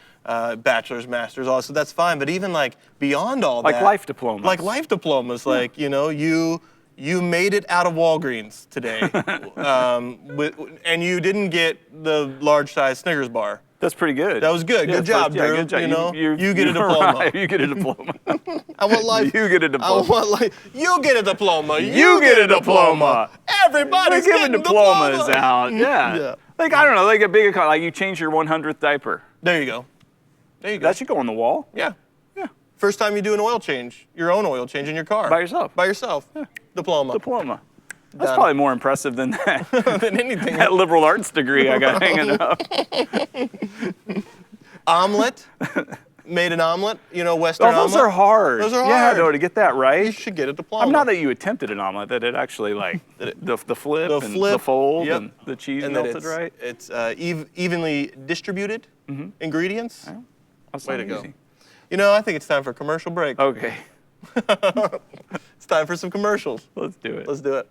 S2: bachelor's, master's, all so that's fine. But even beyond all that,
S1: like life diplomas.
S2: Like life diplomas, you made it out of Walgreens today, and you didn't get the large size Snickers bar.
S1: That's pretty good.
S2: That was good. Good job, Drew.
S1: Good job.
S2: You get a diploma.
S1: Right. You get a diploma.
S2: I want life.
S1: You get a diploma.
S2: I want life. You get a diploma.
S1: You get a diploma.
S2: Everybody's
S1: They're giving
S2: getting
S1: diplomas
S2: diplomas.
S1: out. Yeah. I don't know, like a big account, you change your 100th diaper.
S2: There you go.
S1: That should go on the wall.
S2: Yeah.
S1: Yeah.
S2: First time you do an oil change, your own oil change in your car.
S1: By yourself.
S2: By yourself. Yeah. Diploma.
S1: That's probably more impressive than that.
S2: Than anything.
S1: That liberal arts degree I got hanging up.
S2: Omelet. Made an omelet, Western omelet.
S1: Those are hard.
S2: Those are hard.
S1: Yeah, no, to get that right.
S2: You should get a diploma.
S1: Not that you attempted an omelet, that it actually the flip and the fold and the cheese
S2: and
S1: melted right.
S2: It's evenly distributed ingredients.
S1: Yeah. That's
S2: Way to
S1: easy.
S2: go. I think it's time for a commercial break.
S1: Okay.
S2: It's time for some commercials.
S1: Let's do it.
S2: Let's do it.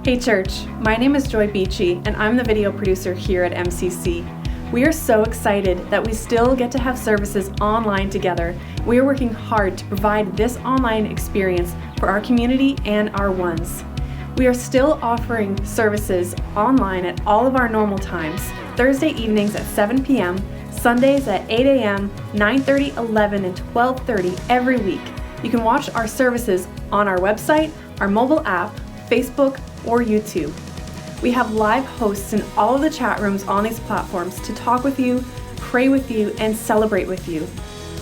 S9: Hey church, my name is Joy Beachy and I'm the video producer here at MCC. We are so excited that we still get to have services online together. We are working hard to provide this online experience for our community and our ones. We are still offering services online at all of our normal times, Thursday evenings at 7 p.m., Sundays at 8 a.m., 9:30, 11, and 12:30 every week. You can watch our services on our website, our mobile app, Facebook, or YouTube. We have live hosts in all of the chat rooms on these platforms to talk with you, pray with you, and celebrate with you.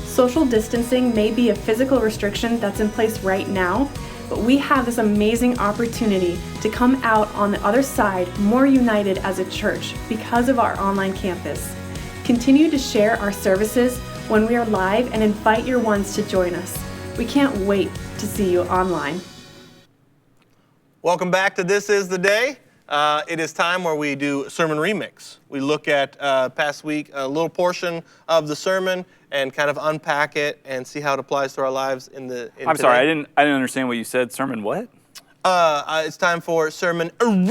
S9: Social distancing may be a physical restriction that's in place right now, but we have this amazing opportunity to come out on the other side more united as a church because of our online campus. Continue to share our services when we are live and invite your ones to join us. We can't wait to see you online.
S2: Welcome back to This Is the Day. It is time where we do Sermon Remix. We look at past week a little portion of the sermon and kind of unpack it and see how it applies to our lives in
S1: I'm sorry, I didn't understand what you said. Sermon what?
S2: It's time for Sermon Come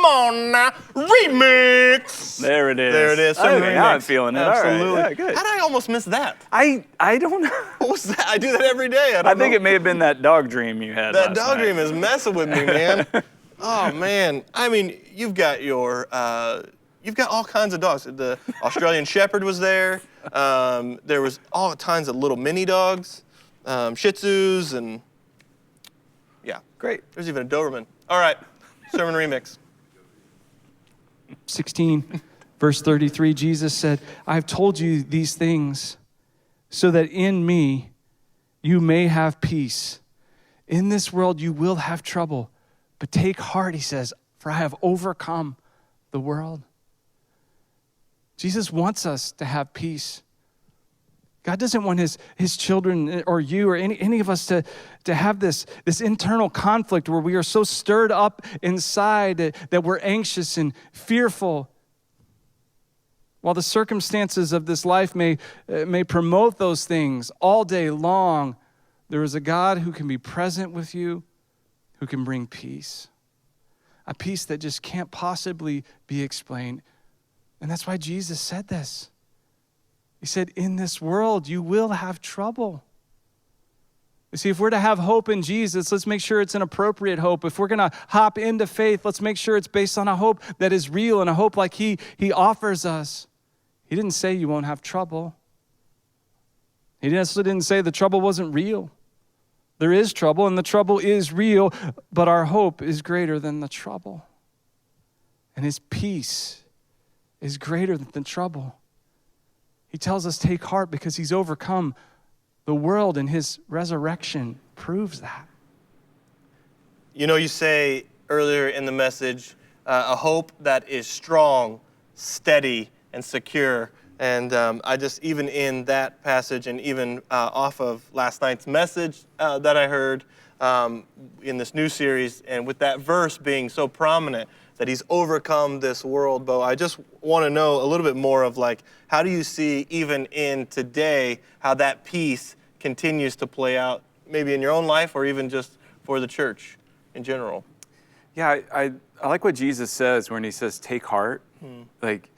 S2: on now, remix.
S1: There it is.
S2: There it is. Sermon
S1: Okay,
S2: remix.
S1: now I'm feeling it.
S2: Absolutely.
S1: All right. Yeah, good.
S2: How did I almost miss that?
S1: I don't know.
S2: What was that? I do that every day.
S1: I think it may have been that dog dream you had.
S2: That
S1: last
S2: dog
S1: night.
S2: dream is messing with me, man. Oh man. I mean, you've got all kinds of dogs. The Australian Shepherd was there. There was all kinds of little mini dogs, Shih Tzus, and yeah,
S1: Great.
S2: there's even a Doberman. All right, sermon remix.
S10: 16, verse 33, Jesus said, I've told you these things so that in me you may have peace. In this world you will have trouble, but take heart, he says, for I have overcome the world. Jesus wants us to have peace. God doesn't want his children or you or any of us to have this internal conflict where we are so stirred up inside that we're anxious and fearful. While the circumstances of this life may promote those things all day long, there is a God who can be present with you, who can bring peace. A peace that just can't possibly be explained. And that's why Jesus said this. He said, in this world, you will have trouble. You see, if we're to have hope in Jesus, let's make sure it's an appropriate hope. If we're going to hop into faith, let's make sure it's based on a hope that is real and a hope like he offers us. He didn't say you won't have trouble. He also didn't say the trouble wasn't real. There is trouble, and the trouble is real, but our hope is greater than the trouble. And his peace is greater than the trouble. He tells us take heart because he's overcome the world, and his resurrection proves that.
S2: You know, you say earlier in the message, a hope that is strong, steady, and secure. And I just, even in that passage and even off of last night's message that I heard in this new series, and with that verse being so prominent, that he's overcome this world, Bo, I just want to know a little bit more of like, how do you see even in today, how that peace continues to play out, maybe in your own life or even just for the church in general?
S1: Yeah, I like what Jesus says when he says, take heart. Like,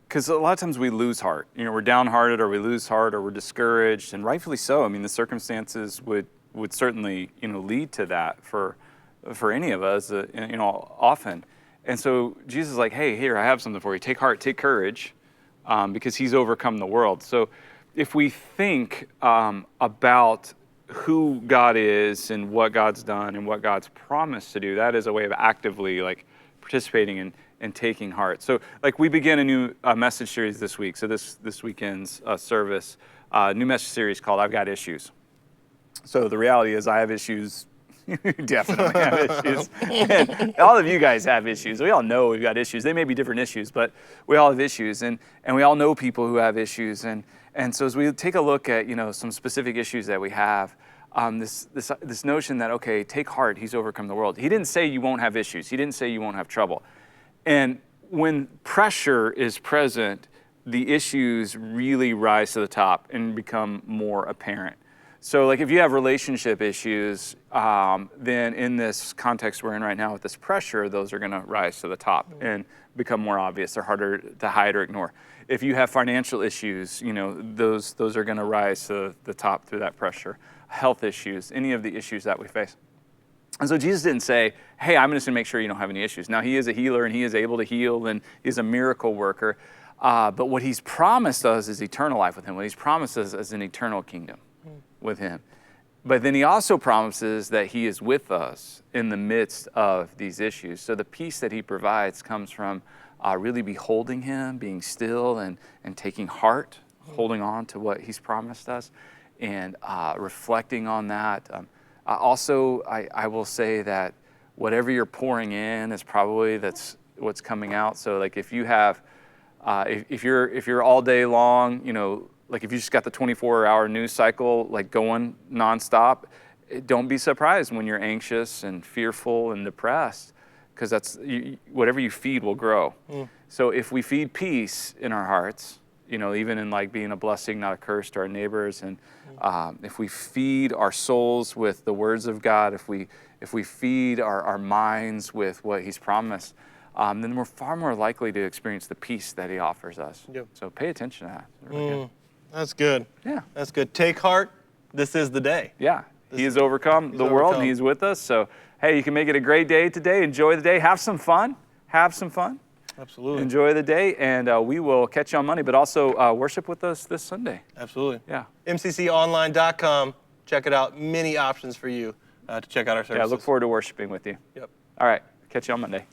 S1: because a lot of times we lose heart. You know, we're downhearted or we lose heart or we're discouraged, and rightfully so. I mean, the circumstances would certainly, lead to that for any of us, often. And so Jesus is like, hey, here, I have something for you. Take heart, take courage, because he's overcome the world. So if we think about who God is and what God's done and what God's promised to do, that is a way of actively participating and taking heart. So we begin a new message series this week. So this weekend's service, new message series called I've Got Issues. So the reality is I have issues. You definitely have issues. And all of you guys have issues. We all know we've got issues. They may be different issues, but we all have issues. And we all know people who have issues. And so as we take a look at, some specific issues that we have, this notion that, okay, take heart, he's overcome the world. He didn't say you won't have issues. He didn't say you won't have trouble. And when pressure is present, the issues really rise to the top and become more apparent. So if you have relationship issues, then in this context we're in right now with this pressure, those are going to rise to the top and become more obvious. They're harder to hide or ignore. If you have financial issues, those are going to rise to the top through that pressure. Health issues, any of the issues that we face. And so Jesus didn't say, hey, I'm just going to make sure you don't have any issues. Now, he is a healer and he is able to heal and he's a miracle worker. But what he's promised us is eternal life with him. What he's promised us is an eternal kingdom with him. But then he also promises that he is with us in the midst of these issues. So the peace that he provides comes from really beholding him, being still and taking heart, holding on to what he's promised us. and reflecting on that. Also, I will say that whatever you're pouring in is probably that's what's coming out. So like if you have, if you're all day long, you know, like if you just got the 24-hour news cycle like going nonstop, don't be surprised when you're anxious and fearful and depressed, because that's whatever you feed will grow. So if we feed peace in our hearts, you know, even in like being a blessing, not a curse to our neighbors, and if we feed our souls with the words of God, if we feed our minds with what He's promised, then we're far more likely to experience the peace that He offers us.
S2: Yep.
S1: So pay attention to that. Really good.
S2: That's good.
S1: Yeah.
S2: That's good. Take heart. This is the day.
S1: Yeah. He has overcome the world, and He's with us. So, hey, you can make it a great day today. Enjoy the day. Have some fun. Have some fun.
S2: Absolutely.
S1: Enjoy the day, and we will catch you on Monday, but also worship with us this Sunday.
S2: Absolutely.
S1: Yeah.
S2: MCConline.com. Check it out. Many options for you to check out our services.
S1: Yeah, look forward to worshiping with you.
S2: Yep.
S1: All right. Catch you on Monday.